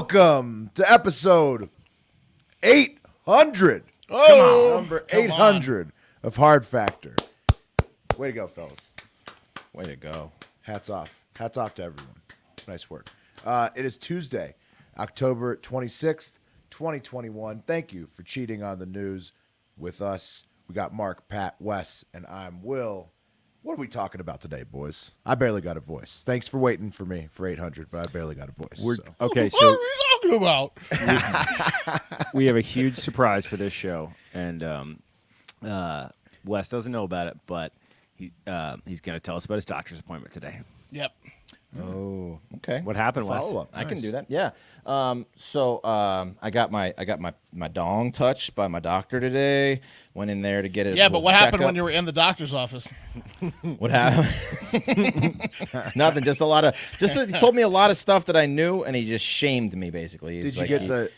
Welcome to episode 800. Oh, come on. Number 800 of Hard Factor. Way to go, fellas. Way to go. Hats off. Hats off to everyone. Nice work. It is Tuesday, October 26th, 2021. Thank you for cheating on the news with us. We got Mark, Pat, Wes, and I'm Will. What are we talking about today, boys? I barely got a voice. Thanks for waiting for me for 800, but I barely got a voice. Okay, so What are we talking about? we have a huge surprise for this show, and Wes doesn't know about it, but he's going to tell us about his doctor's appointment today. Yep. Oh, okay. What happened, Wes? Follow up. I can do that. Yeah. I got my dong touched by my doctor today. Went in there to get it. Yeah, but what happened when you were in the doctor's office? What happened? Nothing. Just he told me a lot of stuff that I knew, and he just shamed me basically. Did you get the?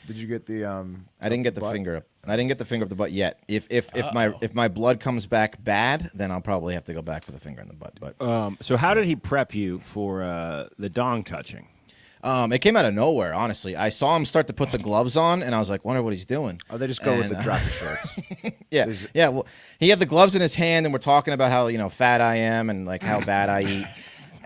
I didn't get the finger up. I didn't get the finger up the butt yet. If my blood comes back bad, then I'll probably have to go back for the finger in the butt. But So how did he prep you for the dong touching? it came out of nowhere, honestly. I saw him start to put the gloves on, and I was like, wonder what he's doing. Oh, they just go with the drop of shorts. Yeah, yeah. Well, he had the gloves in his hand, and we're talking about how fat I am and like how bad I eat.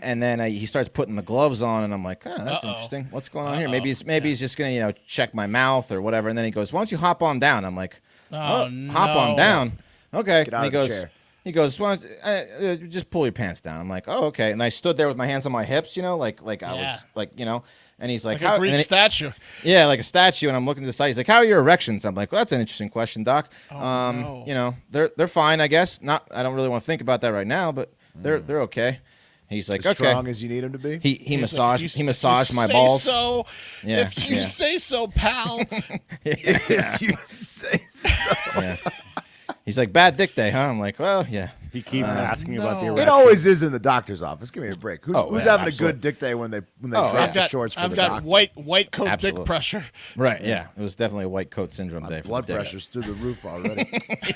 And then he starts putting the gloves on, and I'm like, oh, that's interesting. What's going on here? Maybe he's just gonna check my mouth or whatever. And then he goes, why don't you hop on down? I'm like, hop on down. Okay. Get out and of the chair. He goes, why don't, just pull your pants down. I'm like, oh, okay. And I stood there with my hands on my hips, like I was like, and he's like, Like a Greek statue. Yeah, like a statue. And I'm looking to the side. He's like, how are your erections? I'm like, well, that's an interesting question, Doc. Oh, no. They're fine, I guess. I don't really want to think about that right now, but they're okay. He's like, As okay. strong as you need him to be. He massaged my say balls. So, Yeah, if you say so, pal. If you say so. Yeah. He's like, bad dick day, huh? I'm like, well, yeah. He keeps asking about the no. erection. It always is in the doctor's office. Give me a break. Who's Oh, having yeah, a good dick day when they drop the shorts for I've Oh, the got doctor? white coat Absolutely. dick pressure. Right, yeah. It was definitely a white coat syndrome My day. for blood the dick. pressure's through the roof already.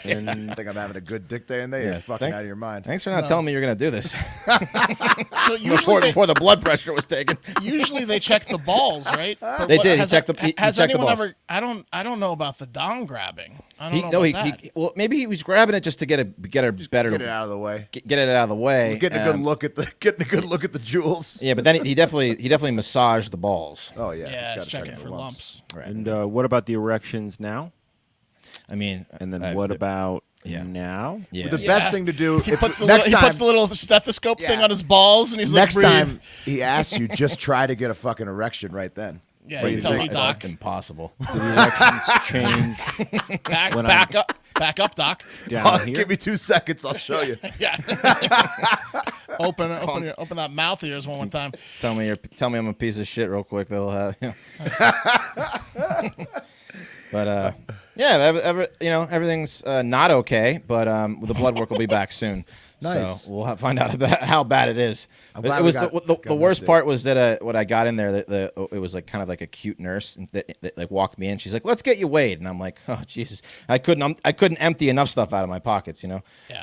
And I think I'm having a good dick day in there. Yeah, You're fucking out of your mind. Thanks for not telling me you're going to do this So usually before the blood pressure was taken. usually they check the balls, right? But They did. He checked the anyone balls. ever? I don't know about the dong grabbing. I don't know about that. Well, maybe he was grabbing it just to get a better Get it out of the way. get it out of the way. Getting a good look at the jewels. Yeah, but then he definitely massaged the balls. Oh yeah. Yeah, He's it's gotta checking check for lumps. Right. And what about the erections now? I mean, And then what about yeah. now? Yeah. The best thing to do He puts the next little stethoscope thing Yeah. on his balls, and he's next like, breathe. time he asks you, just try to get a fucking erection right then. Yeah, What do you you tell think? me, It's Doc. impossible. Do the erections change Back up, Doc. down here? Give me 2 seconds. I'll show you. Yeah. open that mouth of yours one more time. Tell me I'm a piece of shit real quick. That'll have. But yeah, everything's not okay. But the blood work will be back soon. Nice. So we'll find out about how bad it is. I'm glad It was got the an worst update. part was that when I got in there, it was like kind of like a cute nurse that like walked me in. She's like, "Let's get you weighed," and I'm like, "Oh Jesus, I couldn't empty enough stuff out of my pockets, Yeah.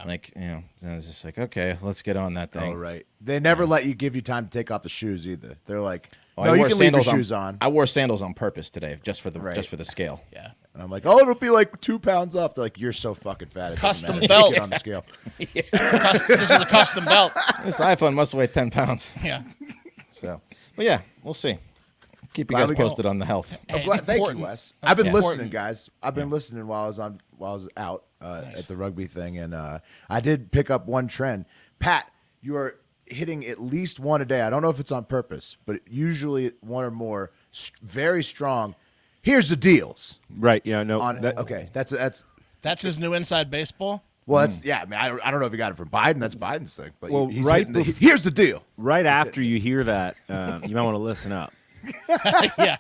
Like so I was just like, okay, let's get on that thing. Oh right. They never let you give you time to take off the shoes either. They're like, Oh, no, I you wore can leave your sandals shoes on. I wore sandals on purpose today, just for the Right. scale. Yeah. And I'm like, oh, it'll be like 2 pounds off. They're like, you're so fucking fat. It doesn't Custom matter. belt. Get on the scale. This is a custom belt. This iPhone must weigh 10 pounds. Yeah. So, but yeah, we'll see. Keep you Glad guys we got- posted on the health. I'm glad, thank you, Important. Wes. I've been That's listening, important. guys. I've been listening while I was out at the rugby thing, and I did pick up one trend. Pat, you are hitting at least one a day. I don't know if it's on purpose, but usually one or more. Very strong. Here's the deals. Right. Yeah. No. Okay, That's his new inside baseball. well, that's yeah. I mean, I don't know if he got it from Biden. That's Biden's thing. But Well, he's right hitting bef- here's the deal. Right after you hear that, you might want to listen up. Yeah.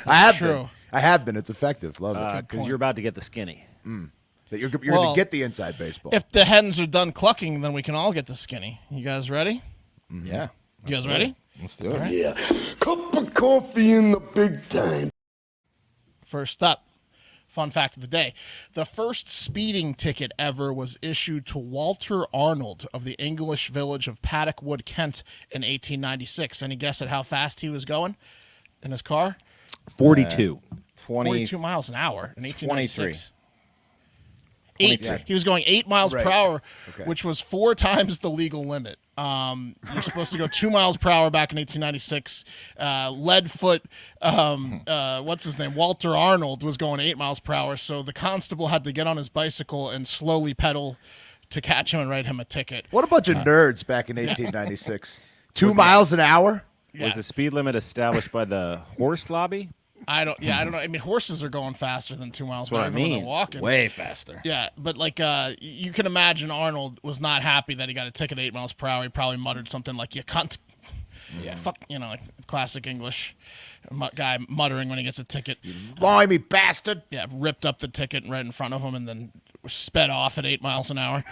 I have True. been. I have been. It's effective. Love it. Because you're about to get the skinny. That you're going Well, to get the inside baseball. If the hens are done clucking, then we can all get the skinny. You guys ready? Yeah. You guys ready? Let's do it. All right. Yeah. Cup of coffee in the big time. First up, fun fact of the day. The first speeding ticket ever was issued to Walter Arnold of the English village of Paddock Wood, Kent in 1896. Any guess at how fast he was going? in his car? 42. 42 miles an hour in 1896. 23. He was going 8 miles per Right. hour, Okay. which was 4 times the legal limit. You're supposed to go 2 miles per hour back in 1896. Leadfoot, what's his name? Walter Arnold was going 8 miles per hour. So the constable had to get on his bicycle and slowly pedal to catch him and write him a ticket. What a bunch of nerds back in 1896. 2 miles an hour? Was the speed limit established by the horse lobby? I don't know. I mean, horses are going faster than 2 miles per what hour I when they're mean. walking. Way faster. Yeah, but like you can imagine Arnold was not happy that he got a ticket at 8 miles per hour. He probably muttered something like, "You cunt." Yeah. Fuck, like classic English guy muttering when he gets a ticket. Blimey, bastard. Yeah, ripped up the ticket right in front of him and then sped off at 8 miles an hour.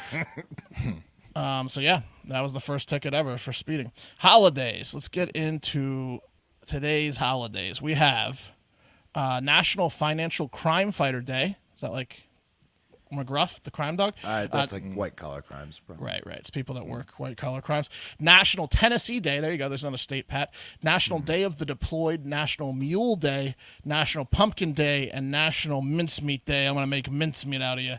So yeah, that was the first ticket ever for speeding. Holidays. Let's get into today's holidays. We have National Financial Crime Fighter Day. Is that like McGruff, the crime dog? That's like white-collar crimes, bro. Right. It's people that work white-collar crimes. National Tennessee Day. There you go. There's another state, Pat. National Day of the Deployed. National Mule Day. National Pumpkin Day. And National Mincemeat Day. I'm going to make mincemeat out of you.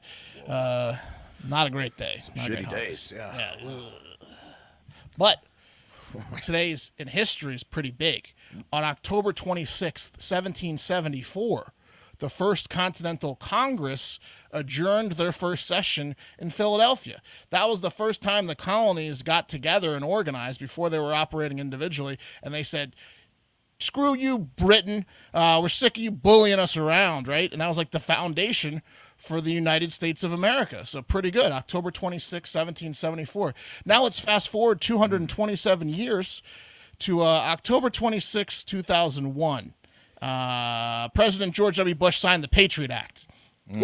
Not a great day. Not a great Shitty holiday. days, yeah. But today's in history is pretty big. On October 26th, 1774, the First Continental Congress adjourned their first session in Philadelphia. That was the first time the colonies got together and organized before they were operating individually, and they said, screw you, Britain. We're sick of you bullying us around, right? And that was like the foundation for the United States of America. So pretty good. October 26, 1774. Now let's fast forward 227 years to October 26, 2001. President George W. Bush signed the Patriot Act. I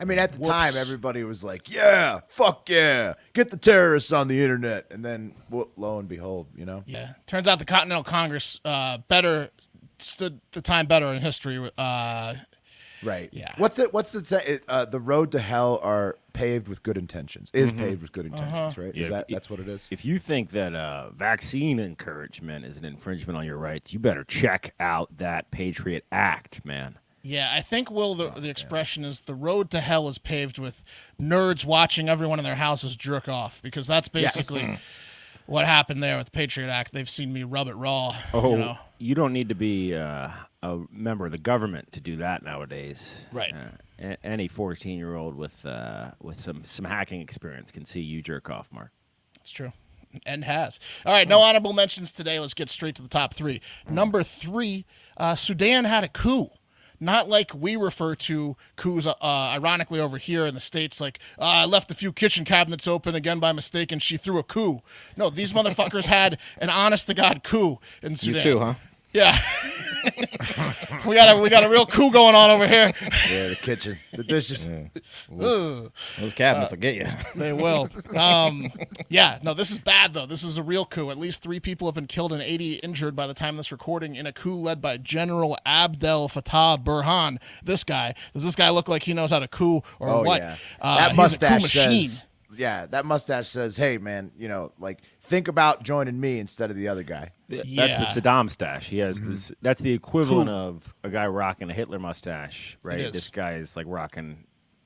mean, at the time, everybody was like, yeah, fuck yeah, get the terrorists on the internet. And then, lo and behold, Yeah. Turns out the Continental Congress stood the time better in history. Right. Yeah. What's it say? The road to hell are paved with good intentions. Paved with good intentions, right? Yeah, That's what it is? If you think that vaccine encouragement is an infringement on your rights, you better check out that Patriot Act, man. Yeah, I think, Will, the expression is the road to hell is paved with nerds watching everyone in their houses jerk off, because that's basically what happened there with the Patriot Act. They've seen me rub it raw. Oh, you don't need to be a member of the government to do that nowadays. Right. Any 14-year-old with some hacking experience can see you jerk off, Mark. That's true. And has. All right, no honorable mentions today. Let's get straight to the top 3. Number 3, Sudan had a coup. Not like we refer to coups, ironically, over here in the States, like, I left a few kitchen cabinets open again by mistake and she threw a coup. No, these motherfuckers had an honest-to-God coup in Sudan. You too, huh? Yeah. we got a real coup going on over here. Yeah, the kitchen, the dishes. Ugh. Those cabinets will get you. They will. Yeah, no, this is bad, though. This is a real coup. At least 3 people have been killed and 80 injured by the time of this recording in a coup led by General Abdel Fattah Burhan. Does this guy look like he knows how to coup or what? Yeah. he's That a coup mustache machine. says, that mustache says, hey, man, think about joining me instead of the other guy. That's Yeah. the Saddam stash. He has this. That's the equivalent of a guy rocking a Hitler mustache, right? It is. This guy is like rocking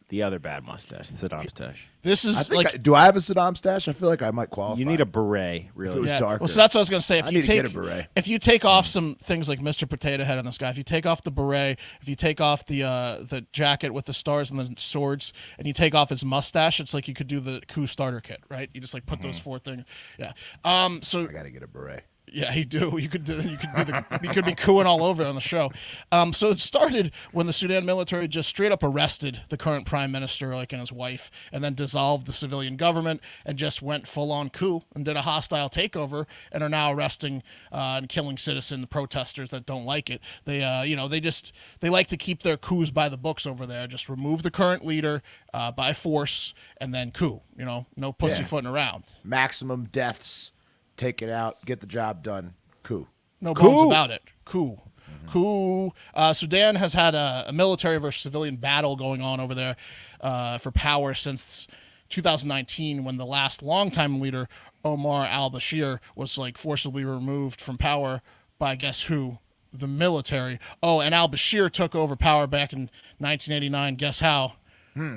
the other bad mustache, the Saddam stash. This is I think like do I have a Saddam stash? I feel like I might qualify. You need a beret, really. If it was yeah. darker. Well, so that's what I was going to say. I need to get a beret. If you take off some things like Mr. Potato Head on this guy, if you take off the beret, if you take off the jacket with the stars and the swords, and you take off his mustache, it's like you could do the coup starter kit, right? You just like put those 4 things. Yeah. So I got to get a beret. yeah, you do. You could be cooing all over on the show. So it started when the Sudan military just straight up arrested the current prime minister, like, and his wife, and then dissolved the civilian government and just went full on coup and did a hostile takeover and are now arresting and killing citizen protesters that don't like it. They they like to keep their coups by the books over there. Just remove the current leader by force and then coup. No pussyfooting around. Maximum deaths. Take it out. Get the job done. Coup. No bones about it. Coup. Coup. Sudan has had a military versus civilian battle going on over there for power since 2019, when the last longtime leader, Omar al-Bashir, was like forcibly removed from power by guess who? The military. Oh, and al-Bashir took over power back in 1989. Guess how?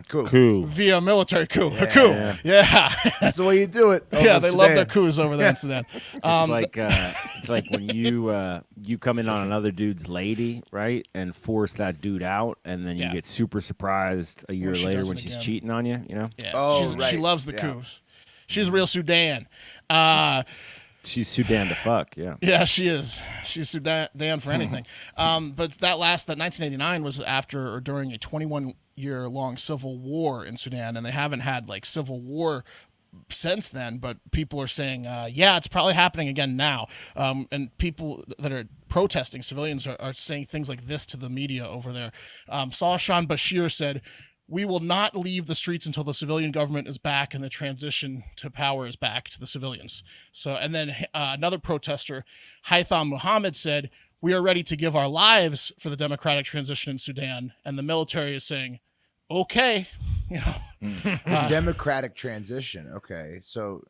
Cool. Coup. Via military coup. A coup. Yeah. That's the way you do it. Yeah, they love their Sudan. coups over there in Sudan. It's like when you come in on another dude's lady, right, and force that dude out, and then you Yeah. get super surprised a year she later does when it she's again. cheating on you. You know, Yeah. Oh, She right. loves the Yeah. coups. She's real Sudan. she's Sudan to fuck. Yeah. Yeah, she is. She's Sudan for anything. But that 1989 was after or during a 21-year-long civil war in Sudan, and they haven't had like civil war since then. But people are saying, yeah, it's probably happening again now. And people that are protesting, civilians are saying things like this to the media over there. Salishan Bashir said, "We will not leave the streets until the civilian government is back and the transition to power is back to the civilians." So, and then another protester, Haitham Muhammad, said, "We are ready to give our lives for the democratic transition in Sudan." And the military is saying, "Okay." You know, Democratic transition. Okay, so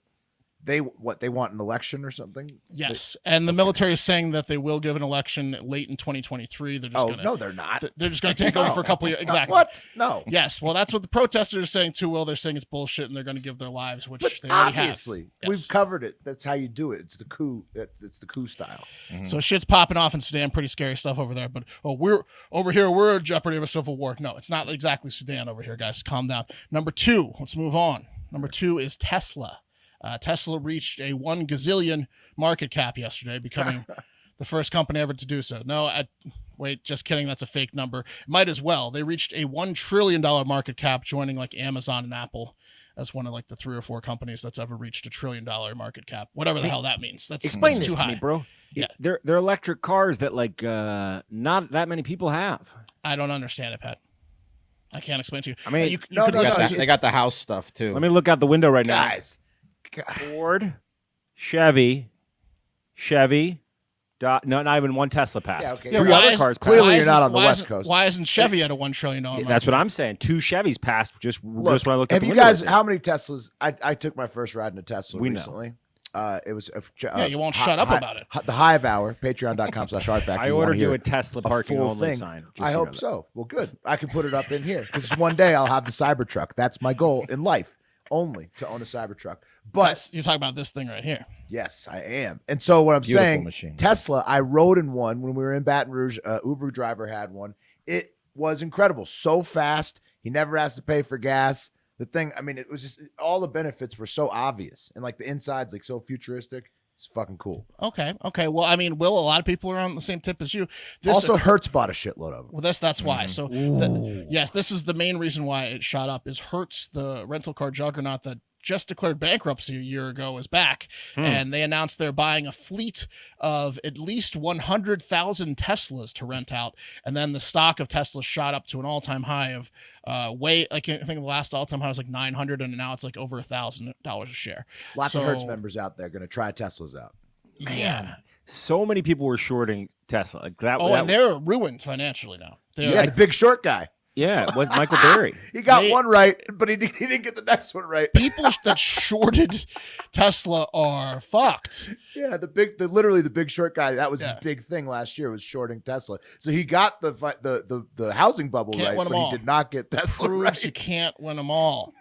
they want an election or something? yes. And the military is saying that they will give an election late in 2023. They're just Oh gonna, no, they're not. they're just going to take over for a couple years. Exactly. What? No. Yes. Well, that's what the protesters are saying too. Well, they're saying it's bullshit, and they're going to give their lives, which But they already obviously, have. we've Yes. covered it. That's how you do it. It's the coup. It's the coup style. So shit's popping off in Sudan. Pretty scary stuff over there. But we're over here. We're in jeopardy of a civil war. No, it's not exactly Sudan over here, guys. Calm down. Number 2. Let's move on. Number 2 is Tesla. Tesla reached a 1 gazillion market cap yesterday, becoming the first company ever to do so. No, wait, just kidding. That's a fake number. Might as well. They reached a $1 trillion market cap, joining like Amazon and Apple as one of like the 3 or 4 companies that's ever reached $1 trillion market cap. Whatever the hell that means. Explain that's this too to high. me, bro. Yeah. They're electric cars that like not that many people have. I don't understand it, Pat. I can't explain to you. I mean, you no, could no, listen no, to- They got the house stuff too. Let me look out the window right now. Guys, Ford, Chevy, not even one Tesla passed. Yeah, okay. Yeah, 3 why other is- cars clearly passed. you're isn't- not on the why West isn't- Coast. Why isn't Chevy at a $1 trillion market That's what cap? I'm saying. 2 Chevys passed just look, when I looked out have the you window. guys? How many Teslas? I took my first ride in a Tesla We know. recently. It was Yeah, you won't shut up about it. The Hive Hour, patreon.com/hardfact. I ordered you a Tesla parking full only thing. sign. just I so you hope know that. so. Well, good. I can put it up in here because one day I'll have the Cybertruck. That's my goal in life, only to own a Cybertruck. But You're talking about this thing right here. yes, I am. And so what I'm Beautiful saying, machine. Tesla, I rode in one when we were in Baton Rouge. Uber driver had one. It was incredible. So fast. He never has to pay for gas. The thing, I mean, it was just all the benefits were so obvious, and like the inside's like so futuristic. It's fucking cool. Okay. Well, I mean, Will, a lot of people are on the same tip as you. Also, Hertz bought a shitload of them. Well, that's why. So, yes, this is the main reason why it shot up. Is Hertz, the rental car juggernaut that just declared bankruptcy a year ago, is back, and they announced they're buying a fleet of at least 100,000 Teslas to rent out, and then the stock of Tesla shot up to an all-time high of I think the last all-time high was like 900, and now it's like over $1,000 a share. Lots of So- Hertz members out there going to try Teslas out. Yeah. So many people were shorting Tesla. Like that. Oh, that- and they're ruined financially now. They're, Yeah, the big short guy. yeah, with Michael Berry. He got They- one right, but he didn't get the next one right. people that shorted Tesla are fucked. Yeah, literally the big short guy. That was his Yeah. big thing last year was shorting Tesla. So he got the housing bubble Can't right, win but 'em all. he did not get Tesla Proves right. you can't win them all.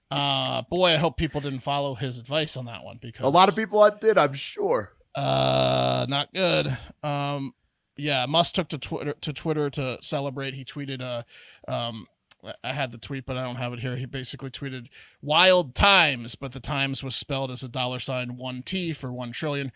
Boy, I hope people didn't follow his advice on that one because A lot of people did, I'm sure. not good. Yeah, Musk took to Twitter to celebrate. He tweeted I had the tweet, but I don't have it here. He basically tweeted "wild times," but the times was spelled as a $1T for 1 trillion.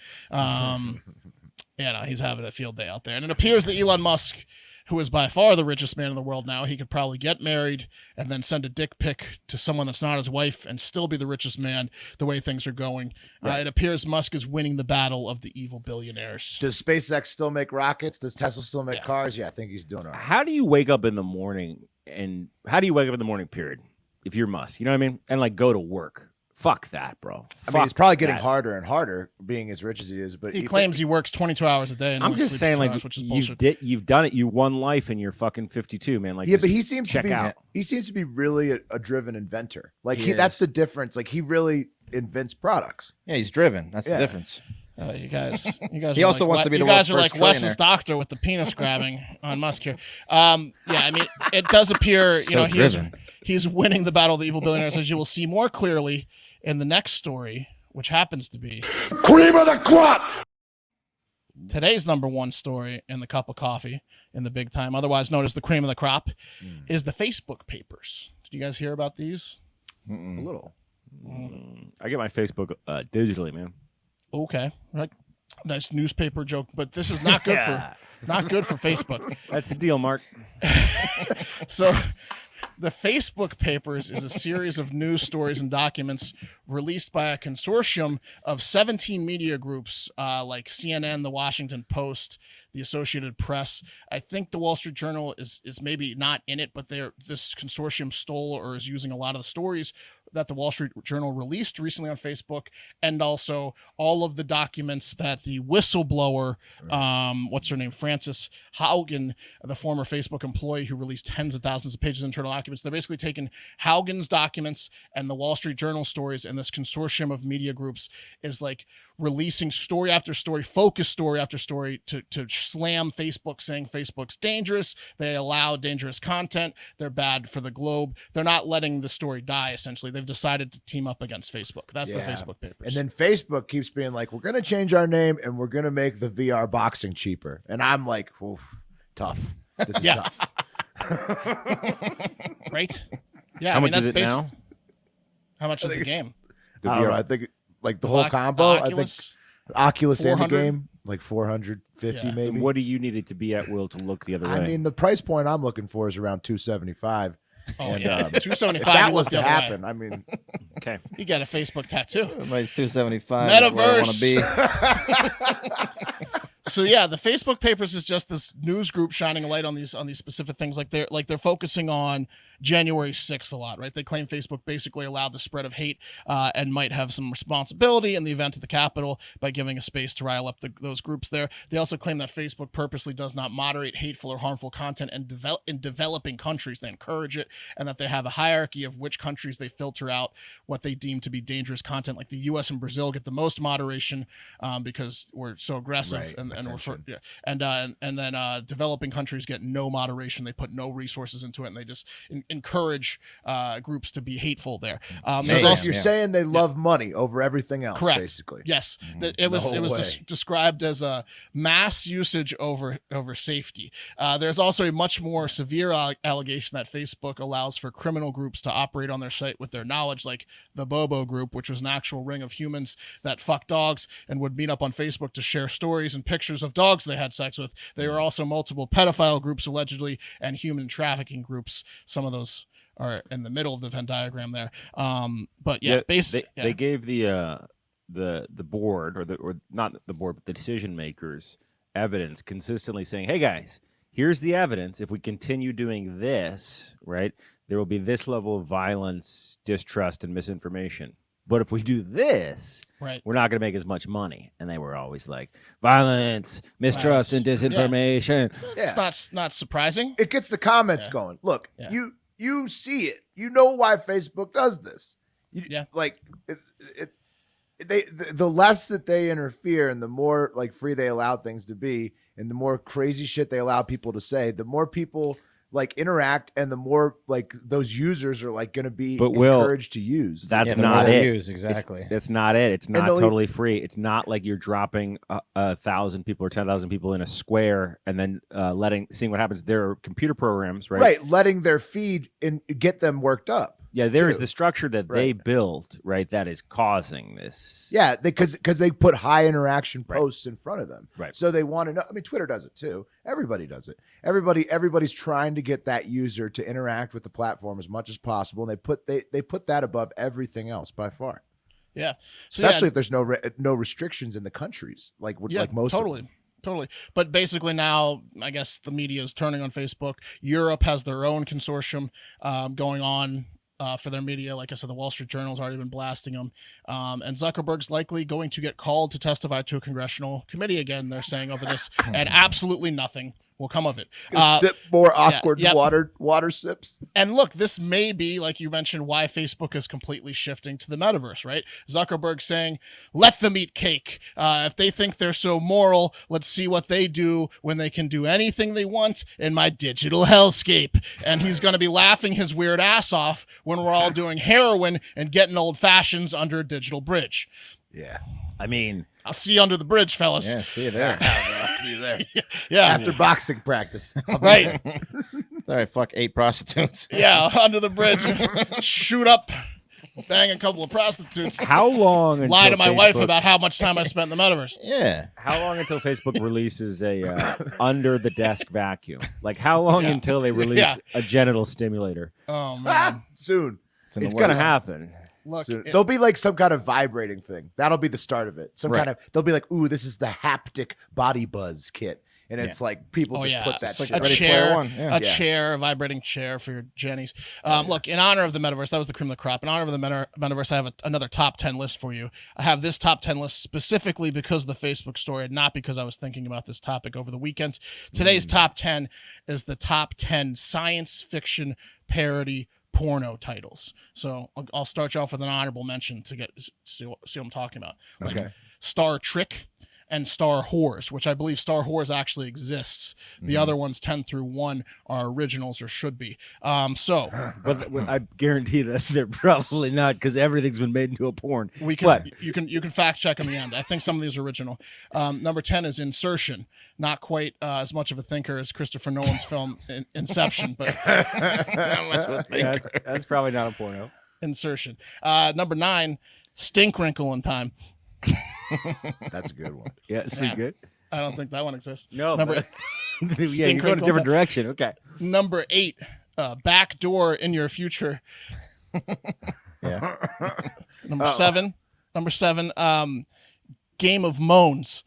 He's having a field day out there, and it appears that Elon Musk, who is by far the richest man in the world now, he could probably get married and then send a dick pic to someone that's not his wife and still be the richest man the way things are going. It appears Musk is winning the battle of the evil billionaires. Does SpaceX still make rockets? Does Tesla still make Yeah. cars? Yeah, I think he's doing all right. How do you wake up in the morning period if you're Musk? You know what I mean? And like go to work. Fuck that, bro. I mean, it's probably getting that. harder and harder being as rich as he is. But He claims he works 22 hours a day and I'm only just sleeps saying, 2 like hours, which is you bullshit. you've done it. You won life, and you're fucking 52, man. Like yeah, but just he seems to check be out. he seems to be really a driven inventor. Like He that's is. the difference. Like he really invents products. Yeah, he's driven. That's Yeah. the difference. You guys. He are also like, wants to be the You guys world's are like first Wes's trillionaire. doctor with the penis grabbing on Musk here. Yeah, I mean, it does appear So driven. he's winning the battle of the evil billionaires, as you will see more clearly in the next story, which happens to be Cream of the crop! today's number one story in the cup of coffee in the big time, otherwise known as the cream of the crop, is the Facebook papers. Did you guys hear about these? A little. I get my Facebook digitally, man. Okay, right. Nice newspaper joke, but this is not good for Facebook. That's the deal, Mark. So the Facebook papers is a series of news stories and documents released by a consortium of 17 media groups like CNN, The Washington Post, The Associated Press. I think the Wall Street Journal is maybe not in it, but this consortium stole or is using a lot of the stories that the Wall Street Journal released recently on Facebook, and also all of the documents that the whistleblower, what's her name, Frances Haugen, the former Facebook employee who released tens of thousands of pages of internal documents. They're basically taking Haugen's documents and the Wall Street Journal stories, and this consortium of media groups is like releasing story after story, focused story after story to slam Facebook, saying Facebook's dangerous. They allow dangerous content. They're bad for the globe. They're not letting the story die, essentially. They've decided to team up against Facebook. That's the Facebook papers. And then Facebook keeps being like, we're going to change our name and we're going to make the VR boxing cheaper. And I'm like, oof, tough. This is tough. Right? Yeah. How much is it now? How much is the game? I don't know. I think like the whole combo. I think Oculus and the 400? game, like 450 maybe. And what do you need it to be at, Will, to look the other way? I mean, the price point I'm looking for is around 275. Oh, And, yeah. if 275. that you was look the to other way. happen, I mean, okay. You get a Facebook tattoo. Everybody's 275. That's where I want to be. So yeah, the Facebook papers is just this news group shining a light on these specific things. Like they're focusing on January 6th a lot, right? They claim Facebook basically allowed the spread of hate and might have some responsibility in the event of the Capitol by giving a space to rile up those groups there. They also claim that Facebook purposely does not moderate hateful or harmful content in developing countries. They encourage it, and that they have a hierarchy of which countries they filter out what they deem to be dangerous content. Like the U.S. and Brazil get the most moderation because we're so aggressive, Right, and we're attention. and then developing countries get no moderation. They put no resources into it, and they just encourage groups to be hateful there. so There's also- you're saying they love money over everything else, Correct. basically. Yes, it was No way. described as a mass usage over safety. There's also a much more severe allegation that Facebook allows for criminal groups to operate on their site with their knowledge, like the Bobo Group, which was an actual ring of humans that fuck dogs and would meet up on Facebook to share stories and pictures of dogs they had sex with. There were also multiple pedophile groups allegedly and human trafficking groups. Some of those are in the middle of the Venn diagram there. But yeah, basically, they gave the board or not the board, but the decision makers evidence consistently saying, "Hey guys, here's the evidence. If we continue doing this, right, there will be this level of violence, distrust, and misinformation. But if we do this, right. we're not going to make as much money." And they were always like, violence, mistrust, and disinformation. It's not surprising. It gets the comments going. Look, you see it. You know why Facebook does this. Like the less that they interfere and the more like free they allow things to be and the more crazy shit they allow people to say, the more people like interact and the more like those users are like going to be encouraged to use. That's not it. Exactly. That's not it. It's not they'll totally free. It's not like you're dropping 1,000 people or 10,000 people in a square and then seeing what happens. There are computer programs, right? Right, letting their feed and get them worked up. Yeah, there is the structure that they built, right, that is causing this. Yeah, because they put high interaction posts in front of them. Right. So they want to know. I mean, Twitter does it too. Everybody does it. Everybody's trying to get that user to interact with the platform as much as possible, and they put that above everything else by far. Yeah. So especially if there's no restrictions in the countries like most totally. of them. Totally. But basically now, I guess the media is turning on Facebook. Europe has their own consortium going on for their media. Like I said, the Wall Street Journal's already been blasting them. And Zuckerberg's likely going to get called to testify to a congressional committee again, they're saying, over this, and absolutely nothing will come of it. Sip more awkward yep. water sips. And look, this may be, like you mentioned, why Facebook is completely shifting to the metaverse, right? Zuckerberg saying, let them eat cake. If they think they're so moral, let's see what they do when they can do anything they want in my digital hellscape. And he's going to be laughing his weird ass off when we're all doing heroin and getting old fashions under a digital bridge. Yeah. I mean, I'll see you under the bridge, fellas. Yeah, see you there. I'll see you there. Yeah. After boxing practice. Right. All right, fuck 8 prostitutes. Yeah, under the bridge. Shoot up, bang a couple of prostitutes. how long until Lie to my wife Facebook- about how much time I spent in the metaverse. Yeah. How long until Facebook releases a under the desk vacuum? Like how long until they release a genital stimulator? Oh, man. Soon. in the It's gonna works. happen. Look, Soon. There'll be like some kind of vibrating thing. That'll be the start of it. Some Right. kind of, they'll be like, ooh, this is the haptic body buzz kit. And it's like, people just put that It's like shit a on. Ready Player chair, One, yeah. a chair, a vibrating chair for your Jennies. Look, in honor of the metaverse, that was the cream of the crop. In honor of the metaverse, I have another top 10 list for you. I have this top 10 list specifically because of the Facebook story, and not because I was thinking about this topic over the weekend. Today's top 10 is the top 10 science fiction parody porno titles. So I'll start you off with an honorable mention to see what I'm talking about. Like Okay. Star Trick and Star Whores, which I believe Star Whores actually exists. The other ones, 10 through 1, are originals or should be. So But I guarantee that they're probably not because everything's been made into a porn. we can What? you can fact check in the end. I think some of these are original. Number 10 is Insertion. Not quite as much of a thinker as Christopher Nolan's film Inception, but Yeah, that's probably not a porno. Insertion. Number 9, Stink Wrinkle in Time. That's a good one. Yeah, it's pretty Yeah. good. I don't think that one exists. No, Number but- yeah, Stink you're going a wrinkle different time. direction. Okay. Number 8, Back Door in Your Future. Yeah. Number 7, Game of Moans.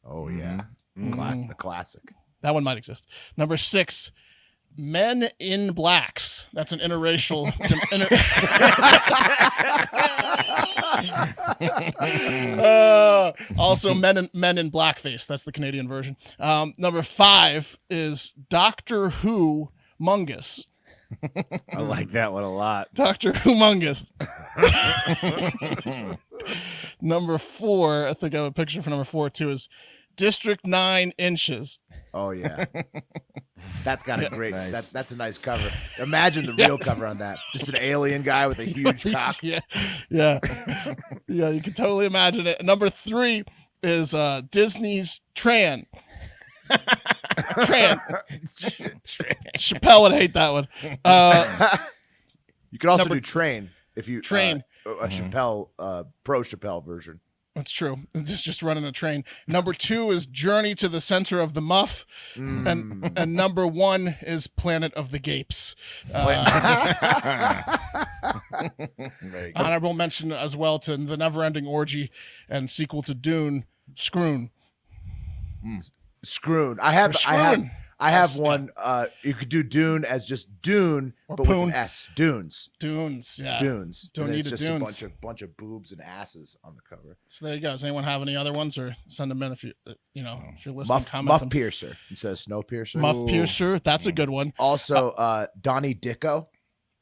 Oh, yeah. The classic. That one might exist. Number 6, Men in Blacks. That's an interracial. Also, Men in Blackface. That's the Canadian version. Number 5 is Doctor Who Mungus. I like that one a lot. Doctor Who Mungus. Number 4, I think I have a picture for number 4 too, is District 9 Inches. Oh, yeah. That's got a great, Nice. that's a nice cover. Imagine the real cover on that. Just an alien guy with a huge cock. Yeah, you can totally imagine it. Number 3 is Disney's Tran. Tran. Chappelle would hate that one. You could also Number- do Train if you Train. a Chappelle pro Chappelle version. That's true. Just running a train. Number 2 is Journey to the Center of the Muff, and number 1 is Planet of the Gapes. Very good. Honorable mention as well to The Neverending Orgy and sequel to Dune, Scroon. Scroon. Scroon. I have Yes, one. You could do Dune as just Dune, Or but with Poon. an S. Dunes. Dunes, yeah. Dunes. Don't And need it's a just Dunes. a bunch of boobs and asses on the cover. So there you go. Does anyone have any other ones, or send them in if you if you're listening? Muff Comment them. Piercer instead of Snow Piercer. Muff Piercer. That's a good one. Also, Donnie Dicko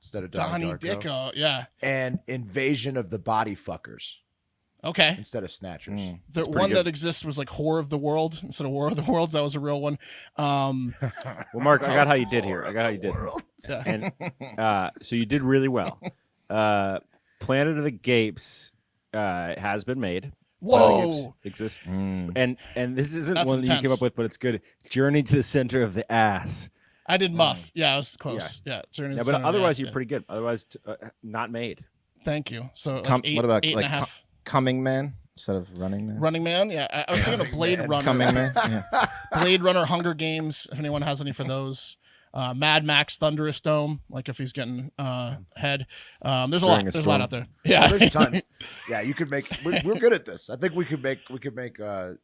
instead of Donnie Darko. Dicko. Yeah. And Invasion of the Body Fuckers Okay. instead of Snatchers. The That's pretty one good. that exists was like Whore of the World instead of War of the Worlds. That was a real one. Well, Mark, I got how you did here. I got how you did. Yeah. And so you did really well. Planet of the Gapes has been made. Whoa. Planet of the Gapes exists. And this isn't That's one that you came intense. up with, but it's good. Journey to the Center of the Ass. I did Muff. Yeah, I was close. Yeah. Journey to Yeah, the but Center of the otherwise Ass, you're yeah. pretty good. Otherwise, not made. Thank you. So like What about 8 and a half. Coming Man instead of Running Man? Running Man. Yeah, I was thinking of Blade Runner. Coming Man. Yeah. Blade Runner, Hunger Games. If anyone has any for those. Mad Max, Thunderous Dome. Like if he's getting head. There's a lot. During a There's a lot storm. out there. Yeah. There's tons. Yeah, you could make. We're good at this. I think we could make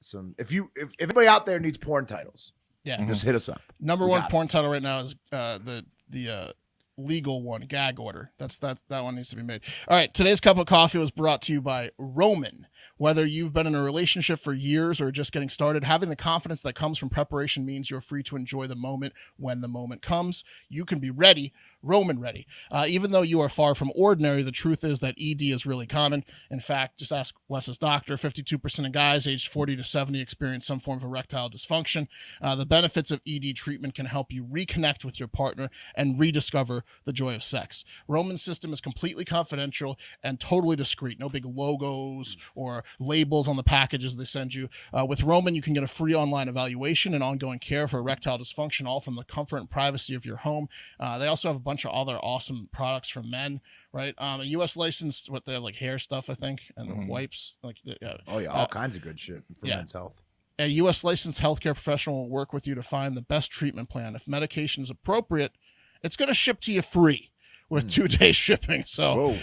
some. If anybody out there needs porn titles, Yeah. just hit us up. Number We one got it. porn title right now is the legal one, Gag Order. That one needs to be made. All right, today's cup of coffee was brought to you by Roman. Whether you've been in a relationship for years or just getting started, having the confidence that comes from preparation means you're free to enjoy the moment when the moment comes. You can be ready, Roman ready. Even though you are far from ordinary, the truth is that ED is really common. In fact, just ask Wes's doctor. 52% of guys aged 40 to 70 experience some form of erectile dysfunction. The benefits of ED treatment can help you reconnect with your partner and rediscover the joy of sex. Roman's system is completely confidential and totally discreet. No big logos or labels on the packages they send you. With Roman, you can get a free online evaluation and ongoing care for erectile dysfunction, all from the comfort and privacy of your home. They also have a bunch of other awesome products for men, right? A U.S. licensed, what they have, like hair stuff, I think, and wipes. Oh yeah, all kinds of good shit for men's health. A U.S. licensed healthcare professional will work with you to find the best treatment plan. If medication is appropriate, it's going to ship to you free with 2-day shipping. So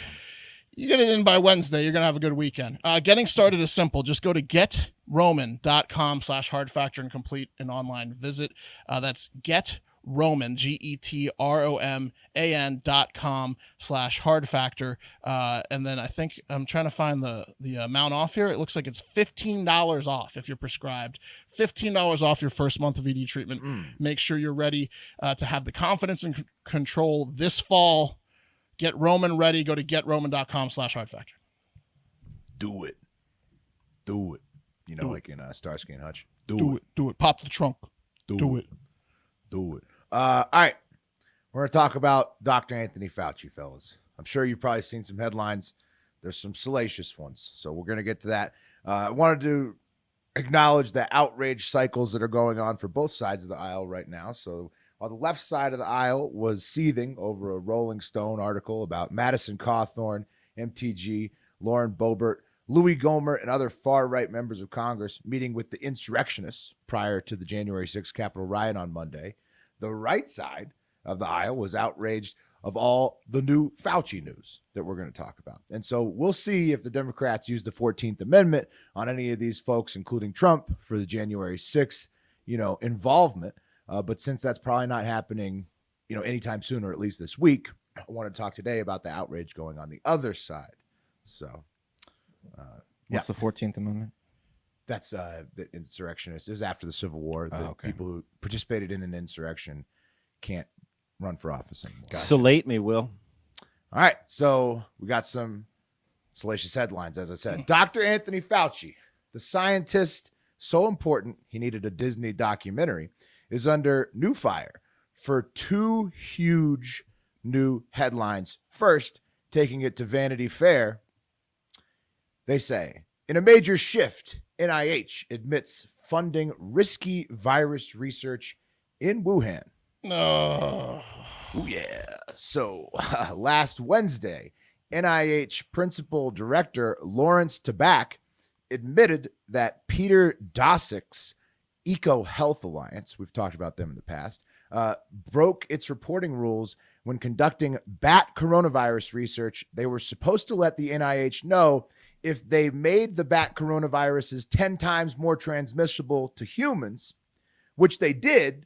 you get it in by Wednesday, you're going to have a good weekend. Getting started is simple. Just go to getroman.com/hardfactor and complete an online visit. That's GetRoman, GetRoman.com/hardfactor. And then I think I'm trying to find the amount off here. It looks like it's $15 off if you're prescribed. $15 off your first month of ED treatment. Make sure you're ready to have the confidence and control this fall. Get Roman ready. Go to getroman.com/hardfactor. Do it. You know, like in Starsky and Hutch. Do it. Pop the trunk. Do it. All right. We're going to talk about Dr. Anthony Fauci, fellas. I'm sure you've probably seen some headlines. There's some salacious ones. So we're going to get to that. I wanted to acknowledge the outrage cycles that are going on for both sides of the aisle right now. So while the left side of the aisle was seething over a Rolling Stone article about Madison Cawthorn, MTG, Lauren Boebert, Louis Gohmert, and other far-right members of Congress meeting with the insurrectionists prior to the January 6th Capitol riot on Monday, the right side of the aisle was outraged of all the new Fauci news that we're going to talk about. And so we'll see if the Democrats use the 14th Amendment on any of these folks, including Trump, for the January 6th, involvement. But since that's probably not happening, anytime soon, or at least this week, I want to talk today about the outrage going on the other side. So, what's the 14th Amendment? That's the insurrectionists. It was after the Civil War. The people who participated in an insurrection can't run for office anymore. Salate me, Will. All right, so we got some salacious headlines, as I said. Dr. Anthony Fauci, the scientist so important he needed a Disney documentary, is under new fire for two huge new headlines. First, taking it to Vanity Fair, they say, in a major shift, NIH admits funding risky virus research in Wuhan. Oh, yeah. So last Wednesday, NIH Principal Director Lawrence Tabak admitted that Peter Daszak's EcoHealth Alliance, we've talked about them in the past, broke its reporting rules when conducting bat coronavirus research. They were supposed to let the NIH know if they made the bat coronaviruses 10 times more transmissible to humans, which they did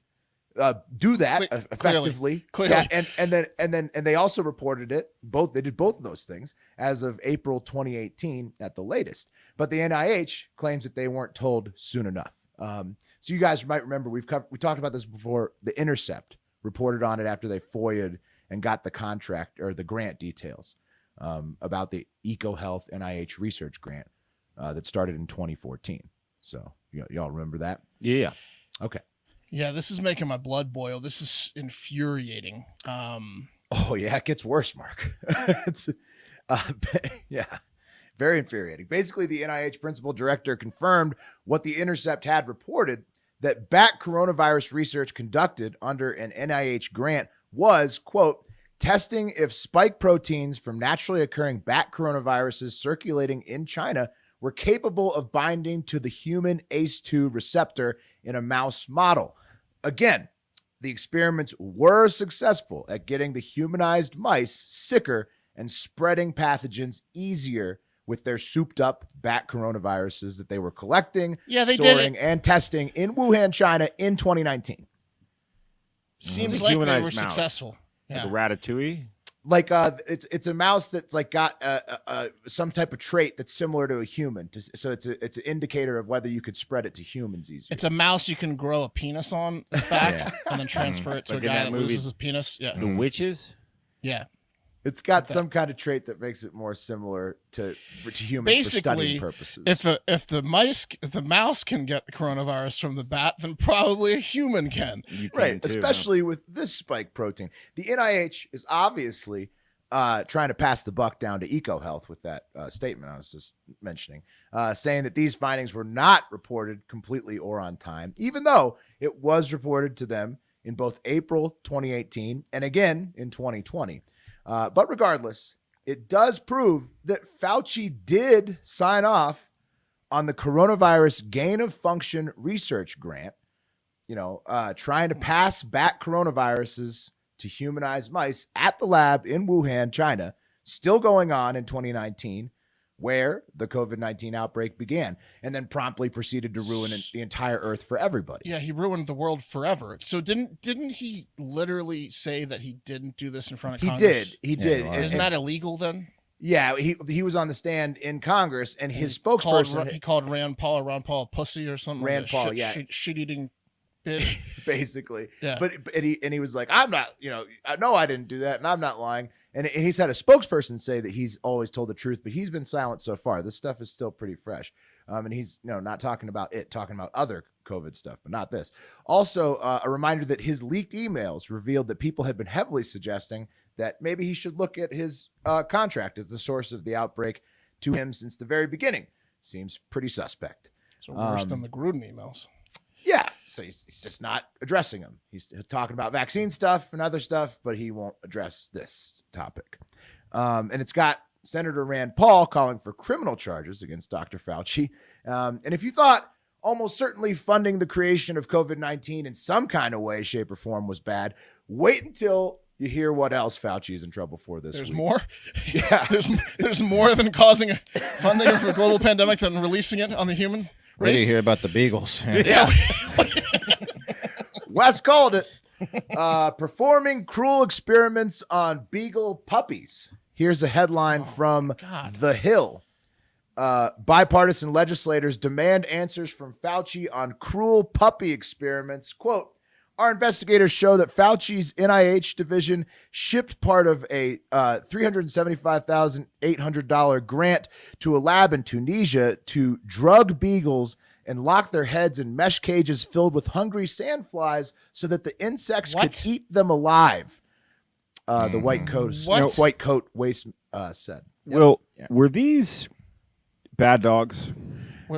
do that effectively. Clearly. Yeah, and they also reported it. They did both of those things as of April 2018 at the latest. But the NIH claims that they weren't told soon enough. So you guys might remember we talked about this before. The Intercept reported on it after they FOIA'd and got the contract or the grant details about the EcoHealth NIH research grant that started in 2014. So y'all remember that? Yeah. Okay. Yeah, this is making my blood boil. This is infuriating. Oh yeah, it gets worse, Mark. It's yeah. Very infuriating. Basically, the NIH principal director confirmed what the Intercept had reported, that bat coronavirus research conducted under an NIH grant was, quote, testing if spike proteins from naturally occurring bat coronaviruses circulating in China were capable of binding to the human ACE2 receptor in a mouse model. Again, the experiments were successful at getting the humanized mice sicker and spreading pathogens easier with their souped up bat coronaviruses that they were collecting, storing, and testing in Wuhan, China in 2019. Seems like they were successful. Like a Ratatouille? Like it's a mouse that's like got some type of trait that's similar to a human. So it's an indicator of whether you could spread it to humans easier. It's a mouse you can grow a penis on its back and then transfer it to Like a in guy that that movie, loses his penis. Yeah. The witches. Yeah. It's got some kind of trait that makes it more similar to humans for studying purposes. If the mouse can get the coronavirus from the bat, then probably a human can. You can Right, too, especially with this spike protein. The NIH is obviously trying to pass the buck down to EcoHealth with that statement I was just mentioning, saying that these findings were not reported completely or on time, even though it was reported to them in both April 2018 and again in 2020. But regardless, it does prove that Fauci did sign off on the coronavirus gain of function research grant, trying to pass back coronaviruses to humanized mice at the lab in Wuhan, China, still going on in 2019, where the COVID-19 outbreak began, and then promptly proceeded to ruin the entire earth for everybody. Yeah, he ruined the world forever. So didn't he literally say that he didn't do this in front of Congress? He did. Isn't that illegal then? Yeah, he was on the stand in Congress, and his spokesperson He called Rand Paul a pussy or something. Rand Paul, shit-eating bitch. basically. Yeah. But he was like, I'm not, no, I didn't do that, and I'm not lying. And he's had a spokesperson say that he's always told the truth, but he's been silent so far. This stuff is still pretty fresh. And he's not talking about it, talking about other COVID stuff, but not this. Also, a reminder that his leaked emails revealed that people had been heavily suggesting that maybe he should look at his contract as the source of the outbreak to him since the very beginning. Seems pretty suspect. So worse than the Gruden emails. Yeah, so he's just not addressing them. He's talking about vaccine stuff and other stuff, but he won't address this topic. And it's got Senator Rand Paul calling for criminal charges against Dr. Fauci. And if you thought almost certainly funding the creation of COVID-19 in some kind of way, shape, or form was bad, wait until you hear what else Fauci is in trouble for this There's week. more? Yeah. There's more than causing funding for a global pandemic than releasing it on the human Wait race? to hear about the beagles. Yeah. Wes called it performing cruel experiments on beagle puppies. Here's a headline from God. The Hill. Bipartisan legislators demand answers from Fauci on cruel puppy experiments. Quote, our investigators show that Fauci's NIH division shipped part of a $375,800 grant to a lab in Tunisia to drug beagles and lock their heads in mesh cages filled with hungry sandflies so that the insects could eat them alive. The white coat waste said. Well, were these bad dogs?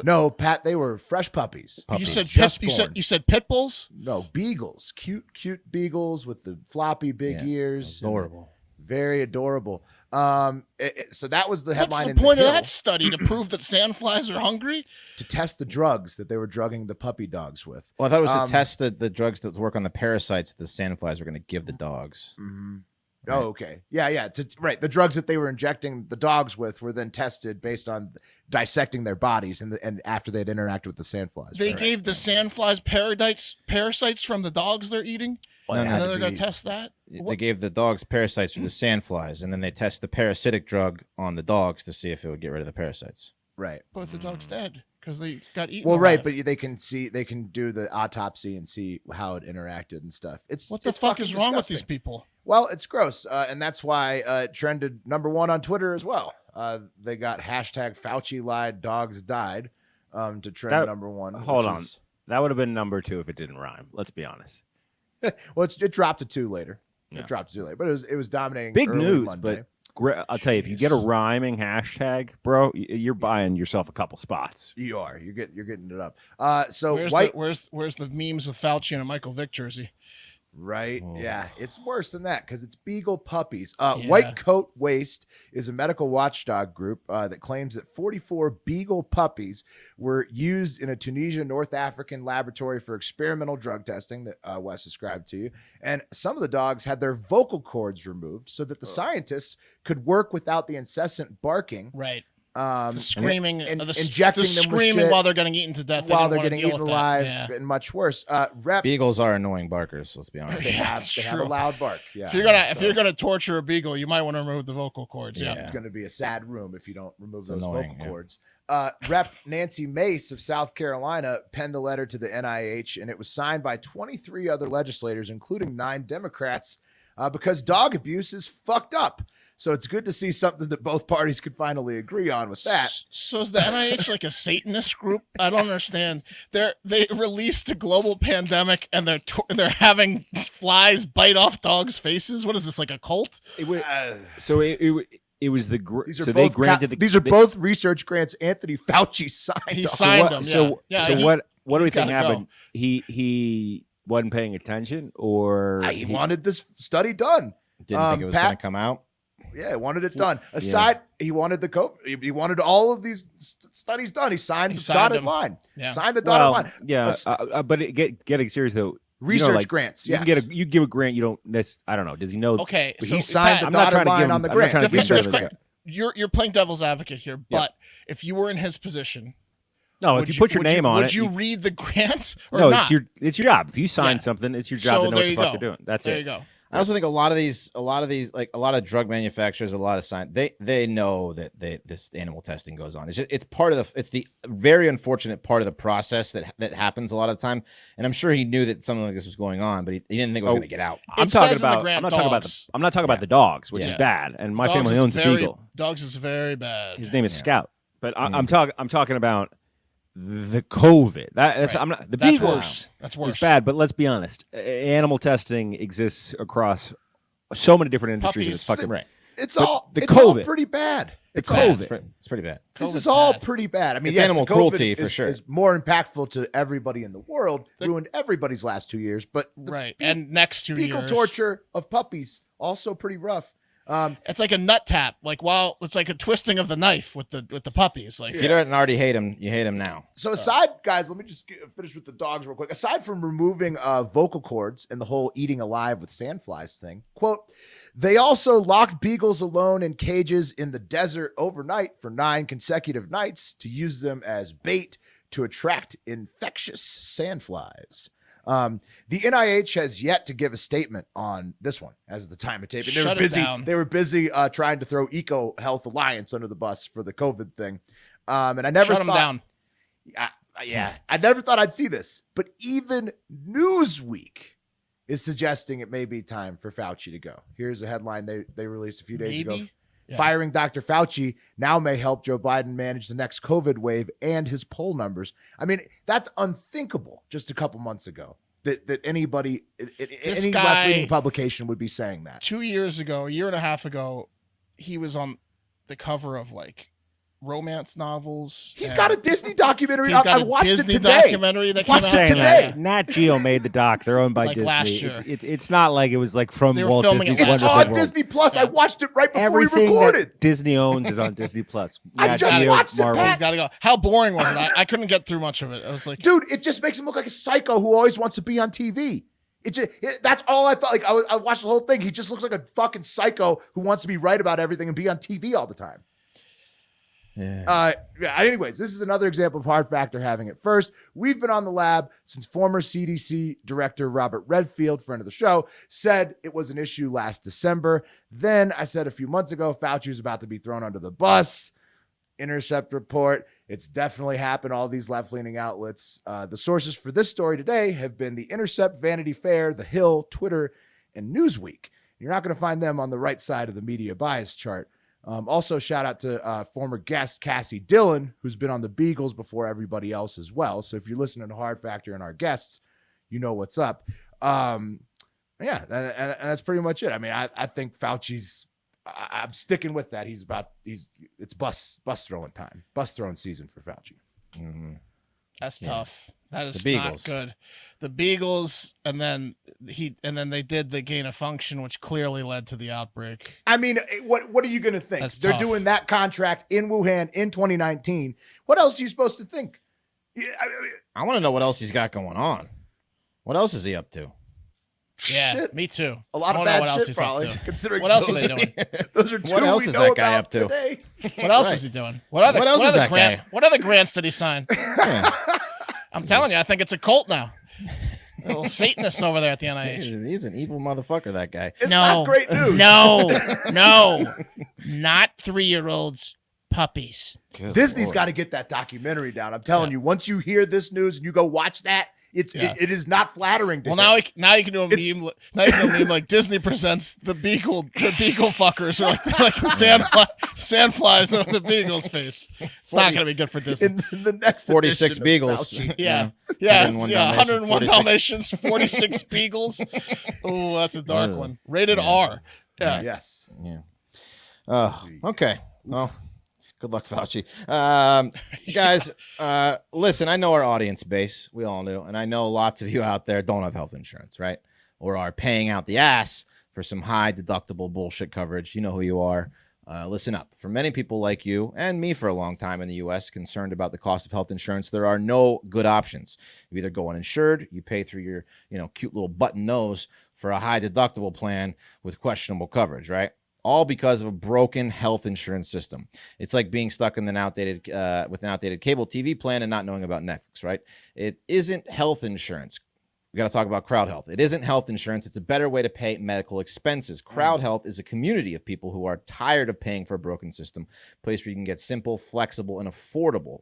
No, Pat, they were fresh puppies. You said Just you born. said pit bulls? No, beagles. Cute beagles with the floppy big ears. Adorable. Very adorable. So that was the headline. What's the in point the of Hill, that study? To prove that sandflies are hungry? to test the drugs that they were drugging the puppy dogs with. Well, I thought it was to test the drugs that work on the parasites the sandflies were going to give the dogs. Mm-hmm. Oh, okay. Yeah. Right. The drugs that they were injecting the dogs with were then tested based on dissecting their bodies and after they'd interacted with the sandflies. They gave the sandflies parasites from the dogs they're eating? Well, it and had then to they're going be- to test that? They gave the dogs parasites for the sandflies, and then they test the parasitic drug on the dogs to see if it would get rid of the parasites. Right. But the dog's dead because they got eaten. Well, right, alive. but they can do the autopsy and see how it interacted and stuff. What the fuck is wrong with these people? Well, it's gross, and that's why it trended #1 on Twitter as well. They got hashtag Fauci lied, dogs died to trend #1. Hold on. That would have been #2 if it didn't rhyme. Let's be honest. Well, it dropped to 2 later. Yeah. It dropped to 2 later, but it was dominating. Big early news, Monday. but I'll tell you, if you get a rhyming hashtag, bro, you're buying yourself a couple spots. You are. You're getting it up. So where's the memes with Fauci in a Michael Vick jersey? Right. Oh. Yeah. It's worse than that because it's beagle puppies. White Coat Waste is a medical watchdog group that claims that 44 beagle puppies were used in a Tunisian North African laboratory for experimental drug testing that Wes described to you. And some of the dogs had their vocal cords removed so that the scientists could work without the incessant barking. Right. Screaming, and the injecting them with screaming shit while they're getting eaten to death. while They they're didn't getting wanna eaten deal with alive, that. Yeah. and much worse. Rep, Beagles are annoying barkers. Let's be honest. they have a true. loud bark. Yeah, If you're gonna torture a beagle, you might want to remove the vocal cords. Yeah. it's going to be a sad room if you don't remove those annoying, vocal yeah. cords. Rep Nancy Mace of South Carolina penned the letter to the NIH, and it was signed by 23 other legislators, including 9 Democrats, because dog abuse is fucked up. So it's good to see something that both parties could finally agree on with that. So is the NIH like a Satanist group? I don't understand. They released a global pandemic and they're having flies bite off dogs' faces. What is this, like a cult? It was, so it was the These are so both they granted the, these are both research grants Anthony Fauci signed. He off. signed them. So what do we he's think gotta happened? He wasn't paying attention, or He wanted this study done. Didn't think it was going to come out. Yeah, he wanted it done. He wanted the COVID. He wanted all of these studies done. He signed the dotted them. line. Yeah. Signed the dotted line. Yeah, but getting serious though. Research grants. You Yes. you give a grant. You don't. I don't know. Does he know? Okay, But so he signed Pat, the I'm not dotted trying to line give him- on the I'm not grant. trying to give him Research credit. grant. you're playing devil's advocate here, Yeah. but if you were in his position, No, if you put your name on it, would you read the grant or no, not? it's your job. If you sign Yeah. something, it's your job to know what the fuck you're doing. That's there it. you go. I also think a lot of these, like a lot of drug manufacturers, a lot of science, they know that this animal testing goes on. It's part of it's the very unfortunate part of the process that happens a lot of the time. And I'm sure he knew that something like this was going on, but he didn't think it was going to get out. I'm It talking says in the about. grant I'm not talking about dogs. I'm not talking about the dogs, which Yeah. is bad. And my Dogs family is owns a very- beagle. Dogs is very bad. His name is Scout. But I'm talking about the COVID. That's Right. I'm not the That's beagles. worse. That's worse. It's bad, but let's be honest. Animal testing exists across so many different industries. And it's Puppies. fucking Right. It's But all the it's all COVID. pretty bad. It's COVID. all It's pretty bad. This COVID's is all bad. pretty bad. I mean, It's yes, animal the COVID cruelty, for is, sure. is more impactful to everybody in the world. Ruined everybody's last 2 years, but the Right. And next 2 fecal years. torture of puppies also pretty rough. It's like a nut tap. Like it's like a twisting of the knife with the puppies. Like If you don't already hate him, you hate him now. So aside, guys, let me just finish with the dogs real quick. Aside from removing vocal cords and the whole eating alive with sandflies thing, quote, they also locked beagles alone in cages in the desert overnight for 9 consecutive nights to use them as bait to attract infectious sandflies. The NIH has yet to give a statement on this one as the time of taping. They were Shut it busy. down. They were busy trying to throw Eco Health Alliance under the bus for the COVID thing. And I never shut them thought, down. I never thought I'd see this, but even Newsweek is suggesting it may be time for Fauci to go. Here's a headline they released a few days ago. Maybe? Yeah. Firing Dr. Fauci now may help Joe Biden manage the next COVID wave and his poll numbers. I mean, that's unthinkable just a couple months ago that anybody, any guy- left-leaning publication would be saying that. 2 years ago, a year and a half ago, he was on the cover of like romance novels. He's and got a Disney documentary. he's got I a watched Disney it today. documentary that came Watched out it saying today. that. Nat Geo made the doc. They're owned by Like Disney. last year. It's not like it was like from They were Walt filming it Disney's last It's Wonderful on World. Disney Plus. I watched it right before we Everything recorded. that Disney owns is on Disney Plus. I Nat just Geo, watched it, Marvel. Pat. He's got to go. How boring was it? I couldn't get through much of it. I was like, Dude, it just makes him look like a psycho who always wants to be on TV. That's all I thought. Like I watched the whole thing. He just looks like a fucking psycho who wants to be right about everything and be on TV all the time. Yeah. Anyways, this is another example of Hard Factor having it first. We've been on the lab since former CDC Director Robert Redfield, friend of the show, said it was an issue last December. Then I said a few months ago, Fauci was about to be thrown under the bus. Intercept report. It's definitely happened. All these left-leaning outlets. The sources for this story today have been The Intercept, Vanity Fair, The Hill, Twitter, and Newsweek. You're not going to find them on the right side of the media bias chart. Also, shout out to former guest Cassie Dillon, who's been on the Beagles before everybody else as well. So if you're listening to Hard Factor and our guests, you know what's up. And that's pretty much it. I mean, I think Fauci's. I'm sticking with that. It's bus throwing time, bus throwing season for Fauci. Mm-hmm. that's tough. That is The not Beagles. good. The Beagles, and then they did the gain of function, which clearly led to the outbreak. I mean, what are you going to think? That's They're tough. doing that contract in Wuhan in 2019. What else are you supposed to think? Yeah, I want to know what else he's got going on. What else is he up to? Yeah, Shit. me too. A lot I of don't know bad what else shit, he's up probably. to. Considering What else are those they doing? Those are two What else we is know that guy about up to? today. What else Right. is he doing? What other guy? What other grants did he sign? Yeah. I'm telling you, I think it's a cult now. A little Satanist over there at the NIH. He's an evil motherfucker, that guy. It's not great news. No, not 3-year-olds, puppies. Good Disney's Lord. got to get that documentary down. I'm telling you, once you hear this news and you go watch that, it is not flattering to Well, him. now you can do a meme. Now you can do a meme like Disney presents the beagle fuckers, or like the sandflies on the beagle's face. It's not going to be good for Disney. in the next 46 edition of beagles. Fauci. Yeah, 101 Dalmatians, 46 beagles. Oh, that's a dark one. Rated R. Yeah. Yes. Yeah. Okay. Well, good luck, Fauci. Guys, listen, I know our audience base. We all do. And I know lots of you out there don't have health insurance, right? Or are paying out the ass for some high deductible bullshit coverage. You know who you are. Listen up. For many people like you and me for a long time in the U.S. concerned about the cost of health insurance, there are no good options. You either go uninsured, you pay through your cute little button nose for a high deductible plan with questionable coverage, right? All because of a broken health insurance system. It's like being stuck in with an outdated cable TV plan and not knowing about Netflix, right? It isn't health insurance. We got to talk about Crowd Health. It isn't health insurance. It's a better way to pay medical expenses. Crowd Health is a community of people who are tired of paying for a broken system, a place where you can get simple, flexible, and affordable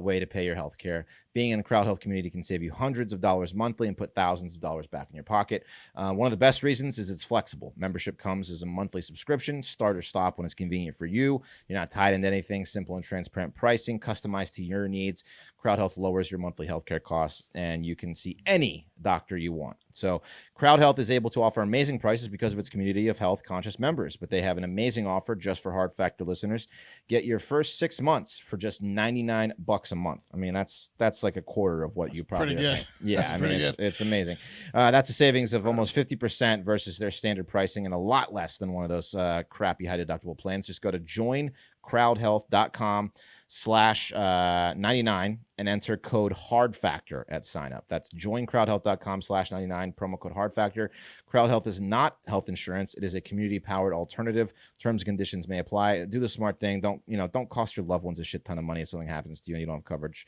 way to pay your health care. Being in the Crowd Health community can save you hundreds of dollars monthly and put thousands of dollars back in your pocket. One of the best reasons is it's flexible. Membership comes as a monthly subscription, start or stop when it's convenient for you. You're not tied into anything. Simple and transparent pricing, customized to your needs. Crowd Health lowers your monthly healthcare costs, and you can see any doctor you want. So Crowd Health is able to offer amazing prices because of its community of health conscious members, but they have an amazing offer just for Hard Factor listeners. Get your first 6 months for just $99 a month. I mean, that's like a quarter of what you probably pretty are good. paying. Yeah, That's I mean, pretty it's amazing. That's a savings of almost 50% versus their standard pricing and a lot less than one of those crappy high deductible plans. Just go to joincrowdhealth.com/99 and enter code HARDFACTOR at sign up. That's joincrowdhealth.com/99, promo code HARDFACTOR. Crowd Health is not health insurance. It is a community powered alternative. Terms and conditions may apply. Do the smart thing. Don't cost your loved ones a shit ton of money if something happens to you and you don't have coverage.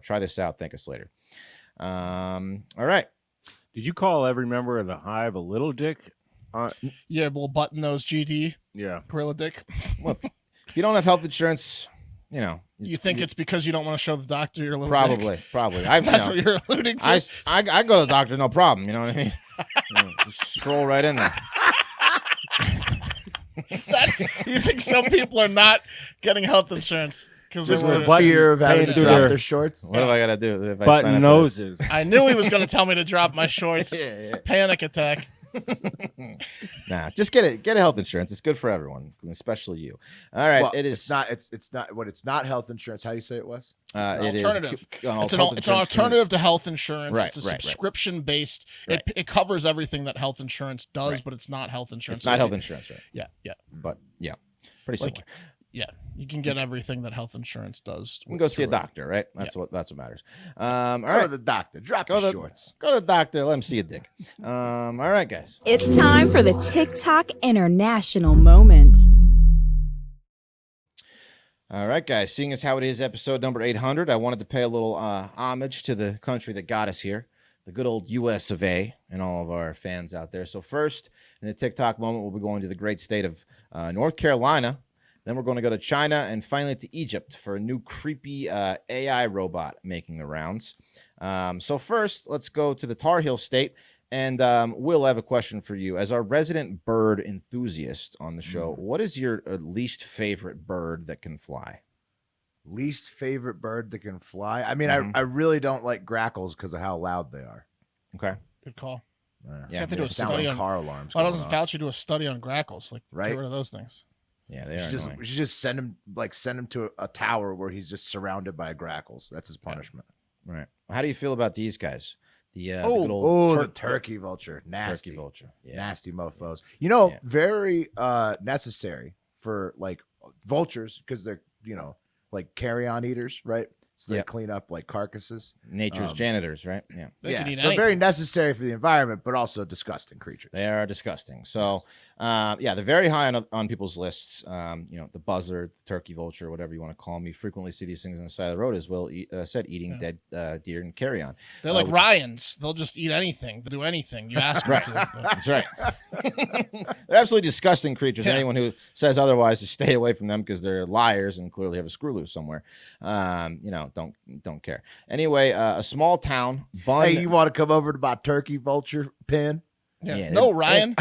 Try this out. Thank us later. All right. Did you call every member of the Hive a little dick? Yeah, we'll button those GD Yeah. gorilla dick. Well, if you don't have health insurance, You think it's because you don't want to show the doctor your little probably. That's what you're alluding to. I go to the doctor, no problem. You know what I mean? Just stroll right in there. You think some people are not getting health insurance because Just they're for worried? fear of having to through drop their- their shorts. What do I got to do if I sign Button up for noses. I knew he was going to tell me to drop my shorts. Yeah. Panic attack. Nah, just get it. Get a health insurance. It's good for everyone, especially you. All right, Well, it is. It's not health insurance. How do you say it, Wes? It is alternative. an It's an alternative to health insurance. Right, It's a right, right. subscription based. Right. It covers everything that health insurance does, Right. but it's not health insurance. It's not health insurance, right? Yeah, yeah, But yeah, pretty Like, similar. yeah. You can get everything that health insurance does. You can go see a through it. doctor, right? That's what matters. All Go right, to the doctor. Drop Go your to- shorts. go to the doctor. Let him see a dick. All right, guys. It's time for the TikTok International Moment. All right, guys. Seeing as how it is episode number 800, I wanted to pay a little homage to the country that got us here, the good old U.S. of A. and all of our fans out there. So first, in the TikTok moment, we'll be going to the great state of North Carolina. Then we're going to go to China and finally to Egypt for a new creepy AI robot making the rounds. So first, let's go to the Tar Heel state. And Will, I have a question for you. As our resident bird enthusiast on the show, what is your least favorite bird that can fly? Least favorite bird that can fly. I mean, Mhm. I really don't like grackles because of how loud they are. Okay. Good call. Yeah, Can't they do a sound study like on? car alarms. Why going doesn't off. Fauci do a study on grackles? Like, Right. get rid of those things. Yeah, they We are should annoying. just send him to a tower where he's just surrounded by grackles. That's his punishment. Right. How do you feel about these guys? The good Oh, old the turkey vulture, nasty, turkey vulture. Yeah. nasty mofo's. You know, Yeah. very necessary for like vultures because they're like carry-on eaters, right? so they Yep. clean up like carcasses. Nature's janitors, right? Yeah. They could eat so anything. very necessary for the environment, but also disgusting creatures. They are disgusting. So, they're very high on people's lists. The buzzard, the turkey vulture, whatever you want to call them. You frequently see these things on the side of the road, as Will said, eating dead deer and carrion. They're like Ryans. They'll just eat anything. They'll do anything you ask them to. That's right. They're absolutely disgusting creatures. Yeah. Anyone who says otherwise, just stay away from them because they're liars and clearly have a screw loose somewhere. Don't care. Anyway, a small town. Bun. Hey, you want to come over to my turkey vulture pen? Yeah. No, Ryan.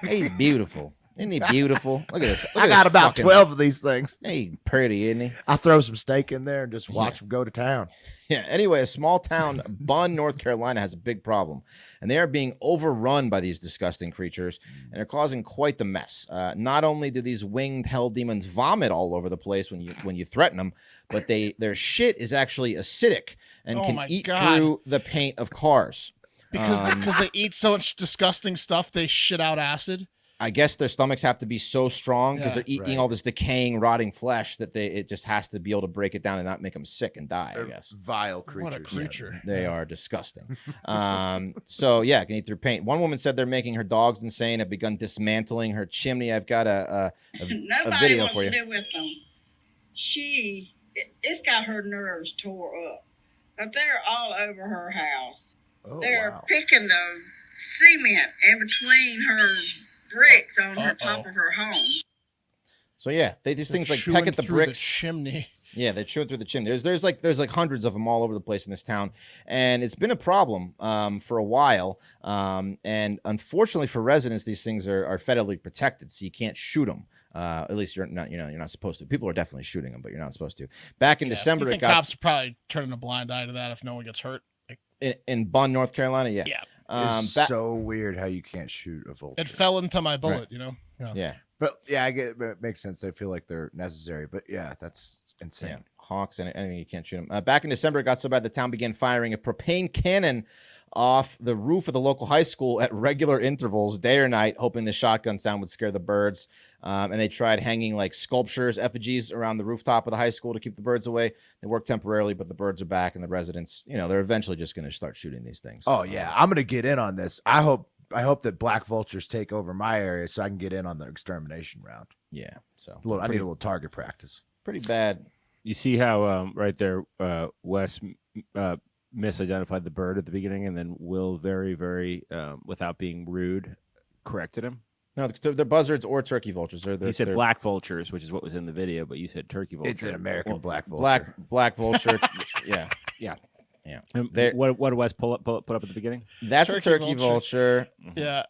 He's beautiful. Isn't he beautiful? Look at this. Look I at got this about fucking- 12 of these things. Hey, pretty, isn't he? I throw some steak in there and just watch them go to town. Yeah. Anyway, a small town, Bunn, North Carolina, has a big problem, and they are being overrun by these disgusting creatures, and they're causing quite the mess. Not only do these winged hell demons vomit all over the place when you threaten them, but their shit is actually acidic and Oh can my eat God. through the paint of cars. Because they eat so much disgusting stuff, they shit out acid. I guess their stomachs have to be so strong because Yeah. they're eating Right. all this decaying, rotting flesh that it just has to be able to break it down and not make them sick and die. I guess. Vile creatures. What a creature. They are disgusting. Can eat through paint. One woman said they're making her dogs insane, have begun dismantling her chimney. I've got a Nobody video wants for you. to live with them. It's got her nerves tore up. But they're all over her house. Oh, They're wow. picking the cement in between her bricks on her top of her home. So yeah, these things like Chewing peck at the through bricks. chimney. Yeah, they're chewing through the chimney. There's like hundreds of them all over the place in this town, and it's been a problem for a while. And unfortunately for residents, these things are federally protected, so you can't shoot them. At least you're not supposed to. People are definitely shooting them, but you're not supposed to. Back in December, You it think got cops are probably turning a blind eye to that if no one gets hurt. Like, in Bunn, North Carolina. Yeah. It's so weird how you can't shoot a vulture. it fell into my bullet, Right. you know? Yeah. But yeah, I get it makes sense. They feel like they're necessary. But yeah, that's insane. Yeah, hawks and anything you can't shoot them. Back in December, it got so bad the town began firing a propane cannon off the roof of the local high school at regular intervals, day or night, hoping the shotgun sound would scare the birds. And they tried hanging like sculptures, effigies around the rooftop of the high school to keep the birds away. They worked temporarily, but the birds are back, and the residents, they're eventually just going to start shooting these things. Oh yeah, I'm gonna get in on this. I hope that black vultures take over my area so I can get in on the extermination round. Yeah. So I need a little target practice. pretty bad. You see how right there, Wes misidentified the bird at the beginning, and then Will very, very, without being rude, corrected him. No, they're buzzards or turkey vultures. He said they're black vultures, which is what was in the video, but you said turkey vulture. It's an American black vulture. black vulture. Yeah. Yeah. Yeah. What did Wes put up at the beginning? That's a Turkey turkey vulture. Yeah.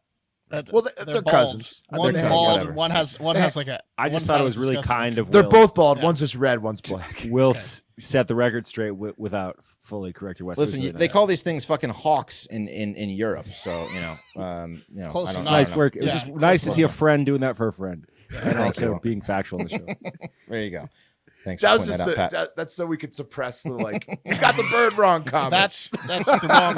Well, they're bald. cousins. One's They're bald, whatever. and one has like a. I just one's thought not it was as really disgusting. kind of They're Will. both bald. Yeah. One's just red. One's black. Will set the record straight without fully correcting Wes. Listen, It was really they nice. call these things fucking hawks in Europe. So Close I don't enough. know. Nice work. It was Yeah, just nice to close see a enough. friend doing that for a friend, and Thank also you. being factual on the show. There you go. Thanks That for was pointing just that out, Pat. that's so we could suppress the like you got the bird wrong comment. That's the wrong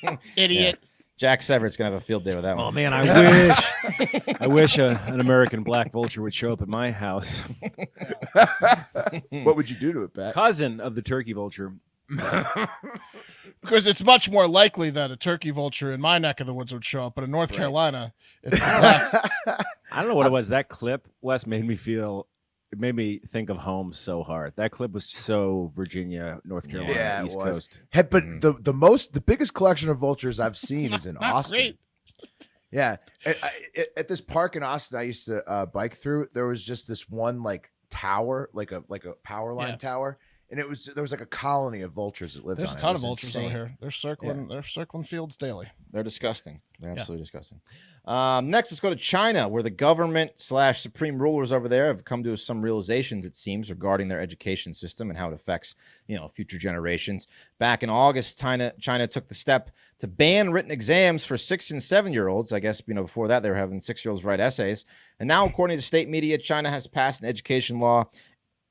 bird. Idiot. Jack Severt's gonna have a field day with that Oh one. man, I wish an American black vulture would show up at my house. What would you do to it, Pat? Cousin of the turkey vulture. Because it's much more likely that a turkey vulture in my neck of the woods would show up, but in North Carolina, it's black. I don't know what it was. That clip, Wes, made me think of home so hard. That clip was so Virginia, North Carolina, Yeah, it East was. Coast. Hey, but the biggest collection of vultures I've seen is in Not Austin. great. Yeah, at this park in Austin, I used to bike through. There was just this one like tower, like a power line Yeah. tower, and there was like a colony of vultures that lived There's on a it. ton It of was vultures insane. over here. They're circling fields daily. They're disgusting. They're absolutely disgusting. Next, let's go to China, where the government / supreme rulers over there have come to some realizations, it seems, regarding their education system and how it affects, future generations. Back in August, China took the step to ban written exams for 6 and 7-year-olds. I guess, before that, they were having 6-year-olds write essays. And now, according to state media, China has passed an education law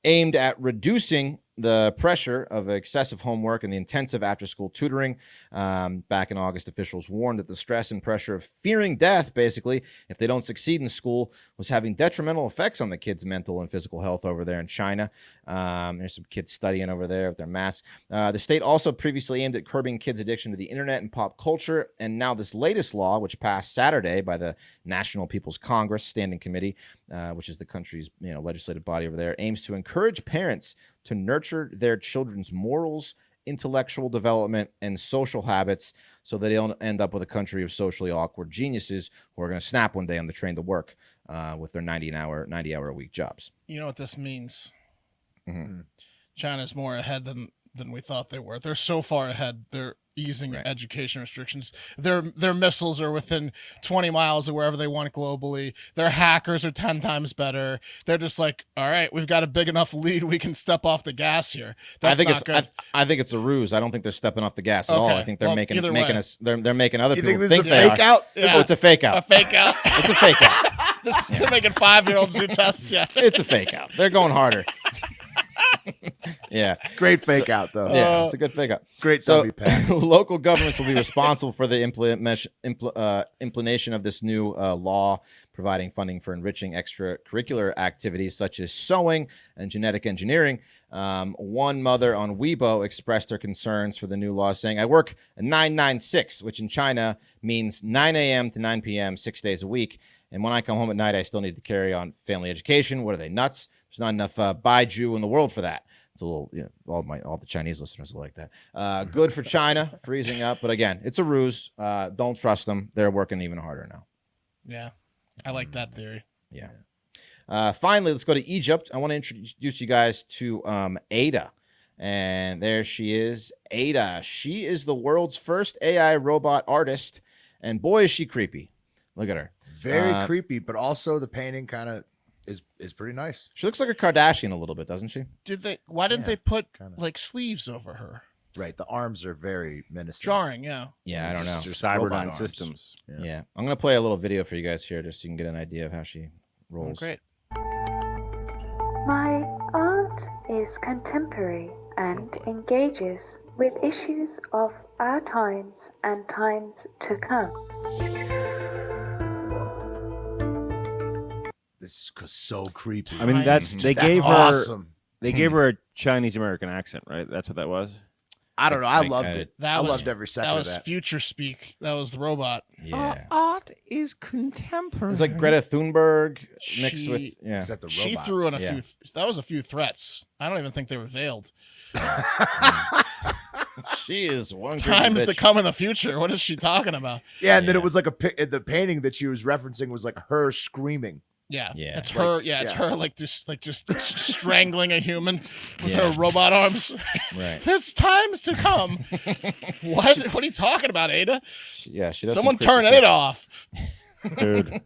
aimed at reducing the pressure of excessive homework and the intensive after-school tutoring. Back in August, officials warned that the stress and pressure of fearing death, basically, if they don't succeed in school, was having detrimental effects on the kids' mental and physical health over there in China. There's some kids studying over there with their masks. The state also previously aimed at curbing kids' addiction to the internet and pop culture, and now this latest law, which passed Saturday by the National People's Congress Standing Committee, which is the country's legislative body over there, aims to encourage parents to nurture their children's morals, intellectual development, and social habits so that they don't end up with a country of socially awkward geniuses who are going to snap one day on the train to work with their 90-hour-a-week jobs. You know what this means? Mm-hmm. China's more ahead than we thought they were. They're so far ahead. They're easing education restrictions. Their missiles are within 20 miles of wherever they want globally. Their hackers are 10 times better. They're just like, all right, we've got a big enough lead. We can step off the gas here. That's not good. I think it's a ruse. I don't think they're stepping off the gas at all. I think they're making us. They're making other people think think this is a fake out? Yeah. Oh, it's a fake out. A fake out. It's a fake out. They're making 5-year-olds do tests. Yeah, it's a fake out. They're going harder. Yeah, great fake out though. Yeah, it's a good fake out. Great dummy pass. Local governments will be responsible for the implementation of this new law, providing funding for enriching extracurricular activities such as sewing and genetic engineering. One mother on Weibo expressed her concerns for the new law, saying, "I work 996, which in China means 9 a.m. to 9 p.m. 6 days a week. And when I come home at night, I still need to carry on family education. What are they, nuts? There's not enough Baiju in the world for that." It's a little, all the Chinese listeners are like that. Good for China, freezing up. But again, it's a ruse. Don't trust them. They're working even harder now. Yeah, I like that theory. Yeah. Finally, let's go to Egypt. I want to introduce you guys to Ada. And there she is, Ada. She is the world's first AI robot artist. And boy, is she creepy. Look at her. Very creepy, but also the painting kind of is pretty nice. She looks like a Kardashian a little bit, doesn't she? Why didn't they put like sleeves over her? Right. The arms are very menacing. Jarring, yeah. Yeah, I don't know. Cyberdyne systems. Yeah. I'm going to play a little video for you guys here just so you can get an idea of how she rolls. Great. My art is contemporary and engages with issues of our times and times to come. This is so creepy. I mean, they gave her awesome. They gave her a Chinese American accent, right? That's what that was. I don't know. I loved it. I loved every second of that. That was future speak. That was the robot. Yeah. Art is contemporary. It's like Greta Thunberg mixed with Except the robot. She threw in a few. That was a few threats. I don't even think they were veiled. She is one times to come in the future. What is she talking about? Yeah, and then it was like the painting that she was referencing was like her screaming. Yeah, it's like, her. Yeah, it's her like just strangling a human with her robot arms. Right. There's times to come. What? What are you talking about, Ada? She does. Someone turn Ada off. Dude, did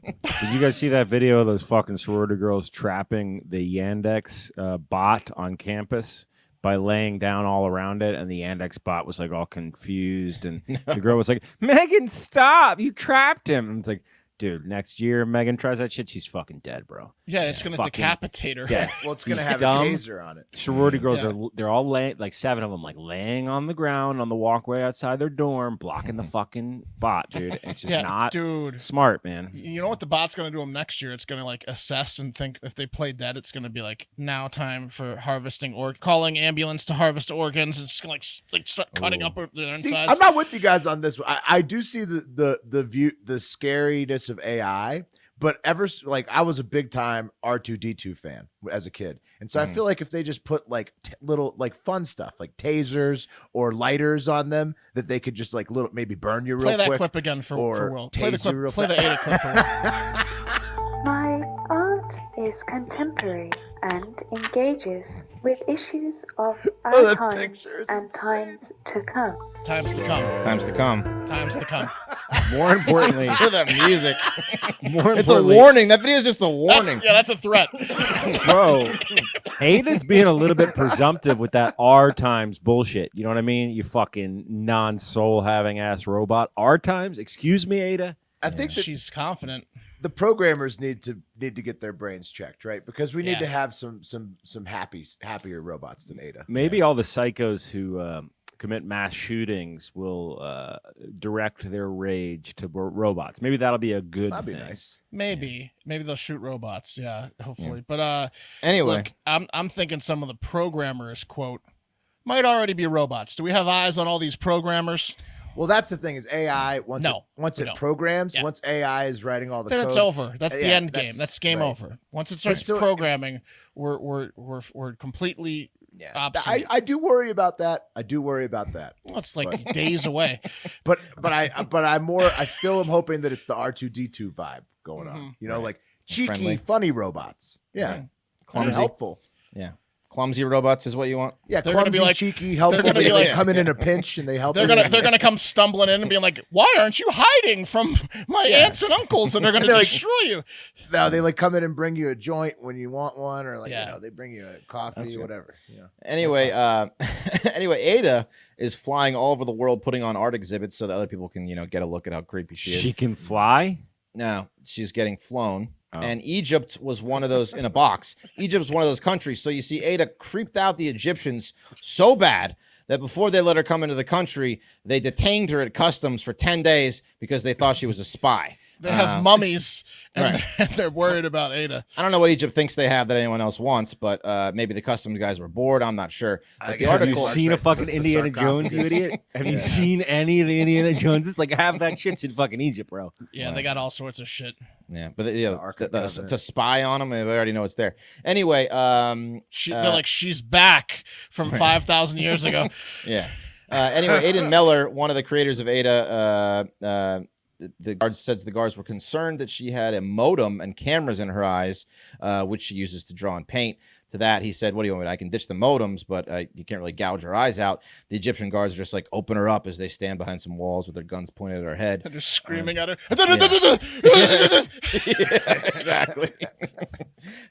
you guys see that video of those fucking sorority girls trapping the Yandex bot on campus by laying down all around it? And the Yandex bot was like all confused, and the girl was like, "Megan, stop! You trapped him." And it's like, dude, next year Megan tries that shit, she's fucking dead, bro. Yeah, it's gonna decapitate her. Dead. Well, it's gonna have dumb. a taser on it. Sorority girls they're all laying, like 7 of them, like laying on the ground on the walkway outside their dorm, blocking the fucking bot, dude. It's just not smart, man. You know what the bot's gonna do them next year? It's gonna like assess and think if they play dead, it's gonna be like now time for harvesting or calling ambulance to harvest organs. It's just gonna like start cutting up their insides. See, I'm not with you guys on this one. I do see the scariness of AI, but I was a big time R2D2 fan as a kid, and so I feel like if they just put like little like fun stuff like tasers or lighters on them, that they could just like maybe burn you real quick. Play that clip again for Will. Play the clip. Play the Ada clip for Will. My art is contemporary and engages with issues of our times and times to come. Times to come. Times to come. Times to come. More importantly, to the music. It's a warning. That video is just a warning. That's a threat. Bro, Ada's being a little bit presumptive with that R times bullshit. You know what I mean? You fucking non-soul having ass robot. R times? Excuse me, Ada? I think that she's confident. the programmers need to get their brains checked, right? Because we need Yeah. to have some happier robots than Ada. Maybe all the psychos who commit mass shootings will direct their rage to robots. Maybe that'll be a good That'd be thing. nice. Maybe they'll shoot robots. Yeah, hopefully. But Anyway, look, I'm thinking some of the programmers, quote, might already be robots. Do we have eyes on all these programmers? Well, that's the thing is AI once No, it we don't. programs, Yeah. once AI is writing all the Then code, it's over. That's the yeah, end game. That's game right. over. Once it starts so- programming, we're completely obsolete. I do worry about that. Well, it's like days away. But I still am hoping that it's the R2D2 vibe going on. You know, like cheeky, Friendly. funny robots. Yeah. Right. Clumsy. Helpful. yeah. Clumsy robots is what you want? Yeah, They're clumsy, gonna be like- cheeky, helpful. gonna be They like- come in a pinch and they help. They're gonna come stumbling in and being like, "Why aren't you hiding from my aunts and uncles that are gonna They're like- destroy you?" No, they like come in and bring you a joint when you want one, or like Yeah. they bring you a coffee, good. whatever. Yeah. Anyway, anyway, Ada is flying all over the world putting on art exhibits so that other people can, get a look at how creepy she is. She can fly. No, she's getting flown. Oh. And Egypt was one of those in a box. Egypt was one of those countries. So you see, Ada creeped out the Egyptians so bad that before they let her come into the country, they detained her at customs for 10 days because they thought she was a spy. They have mummies, and right. they're worried about Ada. I don't know what Egypt thinks they have that anyone else wants, but maybe the customs guys were bored. I'm not sure. But the Have Have you article, seen a fucking the Indiana Jones, you sarcophagus. idiot? Have you seen any of the Indiana Joneses? Like half that shit's in fucking Egypt, bro. Yeah, they got all sorts of shit. yeah, but Ark of Covenant. to spy on them, we already know it's there. Anyway, They're like, she's back from 5,000 years ago. yeah. Anyway, Aidan Meller, one of the creators of Ada, the guards says the guards were concerned that she had a modem and cameras in her eyes, which she uses to draw and paint. To that, he said, "What do you want me to? I can ditch the modems, but you can't really gouge her eyes out." The Egyptian guards are just like, open her up as they stand behind some walls with their guns pointed at her head. They're just screaming at her. Exactly.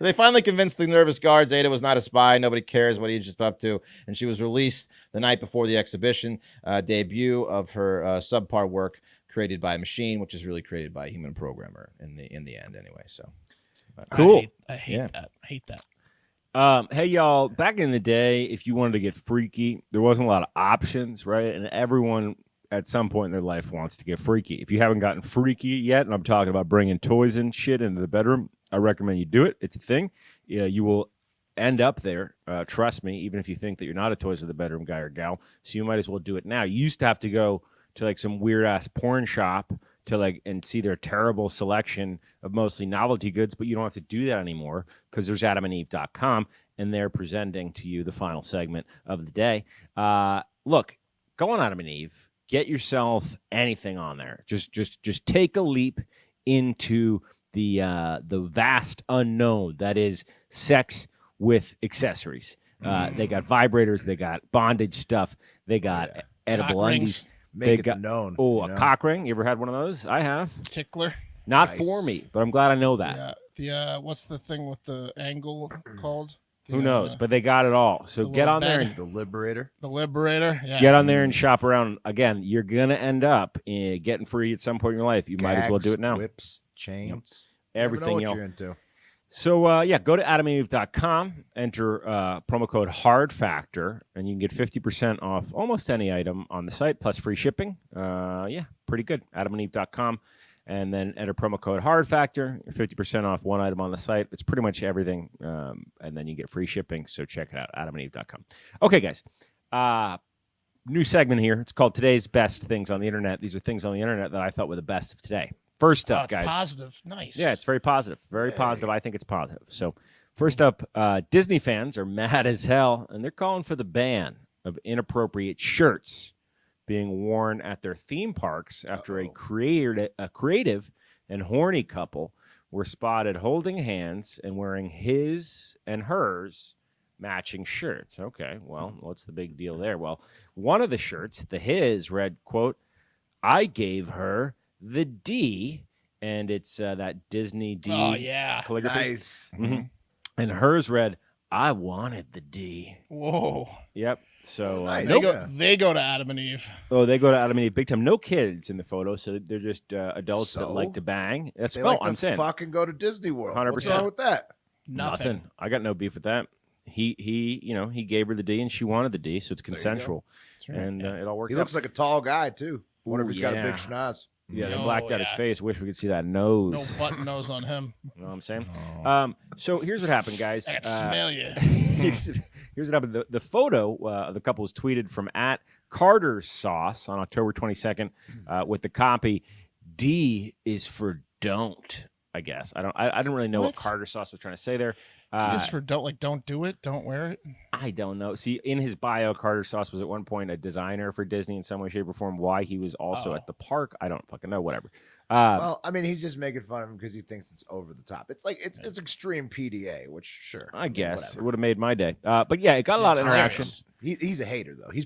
They finally convinced the nervous guards Ada was not a spy. Nobody cares what Egypt's up to. And she was released the night before the exhibition debut of her subpar work created by a machine, which is really created by a human programmer in the end anyway. So Cool. I hate Yeah. that. I hate that. Hey, y'all, back in the day, if you wanted to get freaky, there wasn't a lot of options, right? And everyone at some point in their life wants to get freaky. If you haven't gotten freaky yet, and I'm talking about bringing toys and shit into the bedroom, I recommend you do it. It's a thing. Yeah, you will end up there. Trust me, even if you think that you're not a toys of the bedroom guy or gal. So you might as well do it now. You used to have to go to like some weird ass porn shop to like and see their terrible selection of mostly novelty goods, but you don't have to do that anymore because there's adamandeve.com and they're presenting to you the final segment of the day. Look, go on Adam and Eve, get yourself anything on there. Just take a leap into the vast unknown that is sex with accessories. They got vibrators, they got bondage stuff, they got edible Cock undies. rings. Make it known. Oh, you a know? cock ring. You ever had one of those? I have. Tickler. Not Nice. for me, but I'm glad I know that. The what's the thing with the angle called? Who knows? But they got it all. So the get little on there bag. and The Liberator. The Liberator. Yeah. get on there and shop around. Again, you're gonna end up getting free at some point in your life. You might as well do it Gags, now. Whips, chains. Everything Never know y'all. what you're into. So yeah, go to adamandeve.com, enter promo code Hard Factor, and you can get 50% off almost any item on the site plus free shipping. Yeah, pretty good. adamandeve.com, and then enter promo code Hard Factor, 50% off one item on the site. It's pretty much everything, and then you get free shipping. So check it out, adamandeve.com. Okay, guys. New segment here. It's called Today's Best Things on the Internet. These are things on the internet that I thought were the best of today. First up, it's guys. positive. Nice. Yeah, it's very positive. Very positive. I think it's positive. So, first up, Disney fans are mad as hell, and they're calling for the ban of inappropriate shirts being worn at their theme parks after a creative and horny couple were spotted holding hands and wearing his and hers matching shirts. Okay, well, what's the big deal there? Well, one of the shirts, the his, read, quote, "I gave her the D," and it's that Disney D Oh yeah. calligraphy. Nice. Mhm. And hers read, "I wanted the D." Whoa. Yep. So nice. They go to Adam and Eve. they go to Adam and Eve big time. No kids in the photo, so they're just adults that So? like to bang. That's They felt. like to I'm saying fucking go to Disney World. 100%. What's wrong with that? Nothing. I got no beef with that. He gave her the D and she wanted the D, so it's consensual, and it all works. He looks like a tall guy too. Wonder if he's got a big yeah. schnoz. Yeah, they Oh, blacked out his face. Wish we could see that nose. No button nose on him. You know what I'm saying? So here's what happened, guys. I can smell you. Here's what happened. The photo of the couple was tweeted from @CarterSauce on October 22nd with the copy, D is for don't, I guess. I didn't really know what Carter Sauce was trying to say there. D is for don't do it, don't wear it. I don't know. See, in his bio, Carter Sauce was at one point a designer for Disney in some way, shape, or form. Why he was also at the park, I don't fucking know. Whatever. Well, I mean, he's just making fun of him because he thinks it's over the top. It's like it's extreme PDA, which sure, I guess whatever. it would have made my day. But yeah, it got a lot of interaction. He's a hater though. He's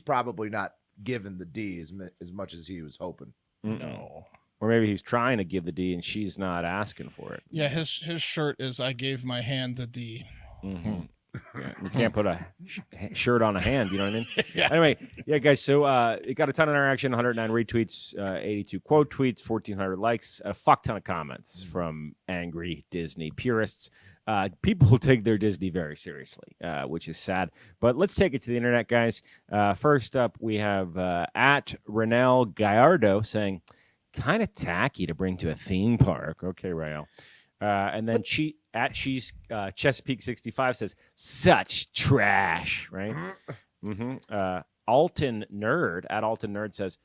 probably not given the D as much as he was hoping. No. Or maybe he's trying to give the D and she's not asking for it. Yeah, his shirt is I gave my hand the D. Mm-hmm. Yeah, you can't put a shirt on a hand, you know what I mean? Yeah. Anyway, yeah, guys, so it got a ton of interaction, 109 retweets, 82 quote tweets, 1,400 likes, a fuck ton of comments from angry Disney purists. People who take their Disney very seriously, which is sad. But let's take it to the internet, guys. First up, we have @Renelle Gallardo saying, kind of tacky to bring to a theme park. Okay, Rael. And then she's Chesapeake 65 says, such trash, right? Alton Nerd says,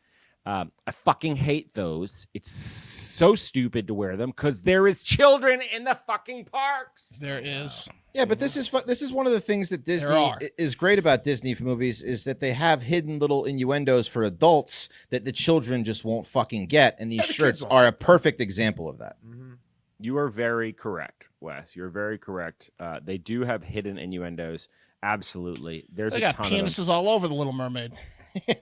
I fucking hate those. It's so stupid to wear them because there is children in the fucking parks. There is. Yeah, but this is one of the things that Disney is great about Disney movies is that they have hidden little innuendos for adults that the children just won't fucking get, and these shirts are a perfect example of that. You are very correct, Wes. You're very correct. They do have hidden innuendos. Absolutely. There's They a got ton penises of them. all over the Little Mermaid.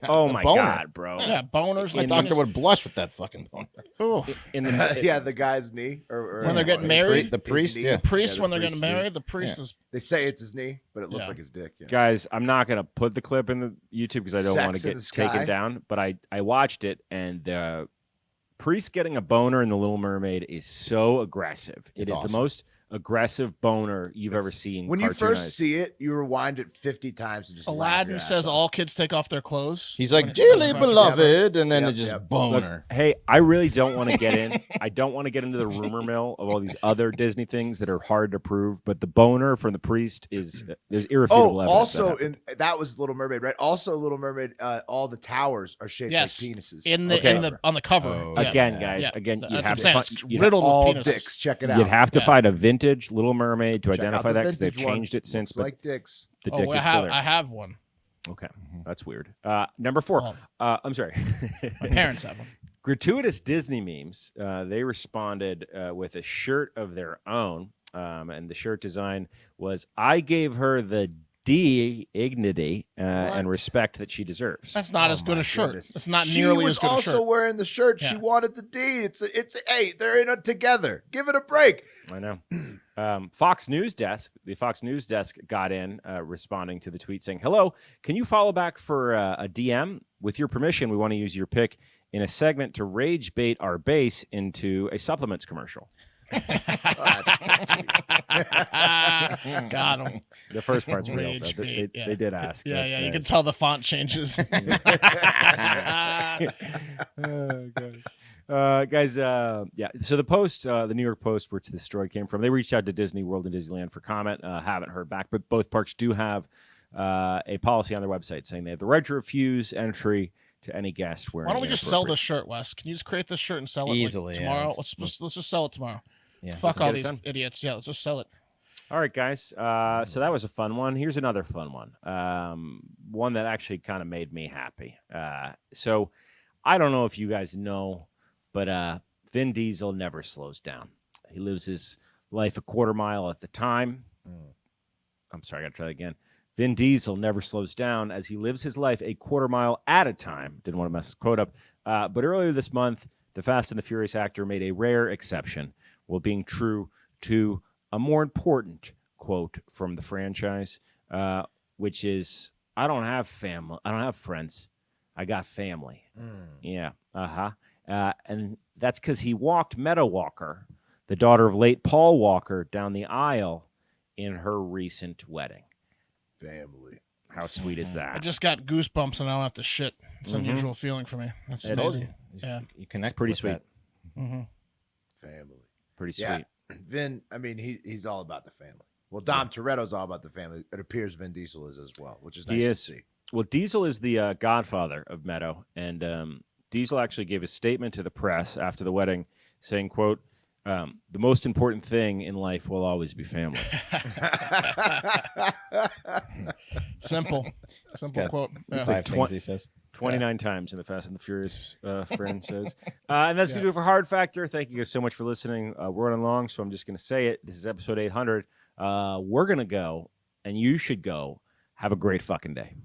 Oh my boner. God, bro. Yeah, boners. My doctor would blush with that fucking boner. Ooh. In the Yeah, the guy's knee. Or When they're getting his married? The priest, knee. yeah. Priest, the when they're priest's getting knee. married, the priest is. They say it's his knee, but it looks Yeah. like his dick. Yeah. Guys, I'm not going to put the clip in the YouTube because I don't want Sex to in get the Sky. taken down, but I watched it, and the priest getting a boner in The Little Mermaid is so aggressive. It is awesome. the most aggressive boner you've ever seen. When you first cartoonized. see it, you rewind it 50 times and just laugh your Aladdin ass says off. all kids take off their clothes. He's like, When- dearly when- beloved, and then Yep, it just yep. Look, boner. hey, I really don't want to get in. I don't want to get into the rumor mill of all these other Disney things that are hard to prove. But the boner from the priest is there's irrefutable evidence. also that that was Little Mermaid, right? Also, Little Mermaid, all the towers are shaped Yes. like penises. on the cover. Oh, Yeah. again, guys. Yeah. Again, That's you what have I'm to saying. find, It's you'd, riddled all with penises. dicks. Check it out. you'd have to Yeah. find a vintage Little Mermaid to Check out identify the that because they've vintage one. changed it since. Looks But like dicks. the dick I is still have, there. I have one. Okay, that's weird. Number 4. I'm sorry. My parents have one. Gratuitous Disney memes. They responded with a shirt of their own, and the shirt design was, "I gave her the dignity and respect that she deserves." That's not as good a shirt. goodness. It's not She nearly was as good a also shirt. wearing the shirt. She Yeah. wanted the D. It's hey, they're in it together. Give it a break. I know. Fox News Desk, the Fox News Desk got in responding to the tweet saying, "Hello, can you follow back for a DM? With your permission, we want to use your pick in a segment to rage bait our base into a supplements commercial." Got him. The first part's real. Rage though. bait, They did ask. Yeah, That's yeah. You nice. can tell the font changes. Oh, God. Guys, yeah. So the Post, the New York Post, where this story came from, they reached out to Disney World and Disneyland for comment. Haven't heard back, but both parks do have a policy on their website saying they have the right to refuse entry to any guest wearing. Why don't we just sell inappropriate- this shirt, Wes? Can you just create this shirt and sell it Easily, yeah. tomorrow? Let's just sell it tomorrow. Yeah. Fuck Let's all get it these done. idiots. Yeah, let's just sell it. All right, guys. So that was a fun one. Here's another fun one. One that actually kind of made me happy. So I don't know if you guys know, but Vin Diesel never slows down. He lives his life a quarter mile at the time. I'm sorry, I got to try that again. Vin Diesel never slows down as he lives his life a quarter mile at a time. Didn't want to mess his quote up. But earlier this month, the Fast and the Furious actor made a rare exception while being true to a more important quote from the franchise, which is, I don't have family. I don't have friends. I got family. Yeah. And that's because he walked Meadow Walker, the daughter of late Paul Walker, down the aisle in her recent wedding. Family. How sweet is that? I just got goosebumps and I don't have to shit. It's an unusual feeling for me. That's It amazing. is. Yeah. You connect. pretty with sweet. that. Family. Pretty sweet. Yeah. Vin, I mean, he's all about the family. Well, Dom Toretto's all about the family. It appears Vin Diesel is as well, which is nice to see. Well, Diesel is the godfather of Meadow, and Diesel actually gave a statement to the press after the wedding saying, quote, the most important thing in life will always be family. Simple got quote. Yeah. 5 things he says. 29 times in the Fast and the Furious franchise. And that's going to do it for Hard Factor. Thank you guys so much for listening. We're running long, so I'm just going to say it. This is episode 800. We're going to go, and you should go. Have a great fucking day.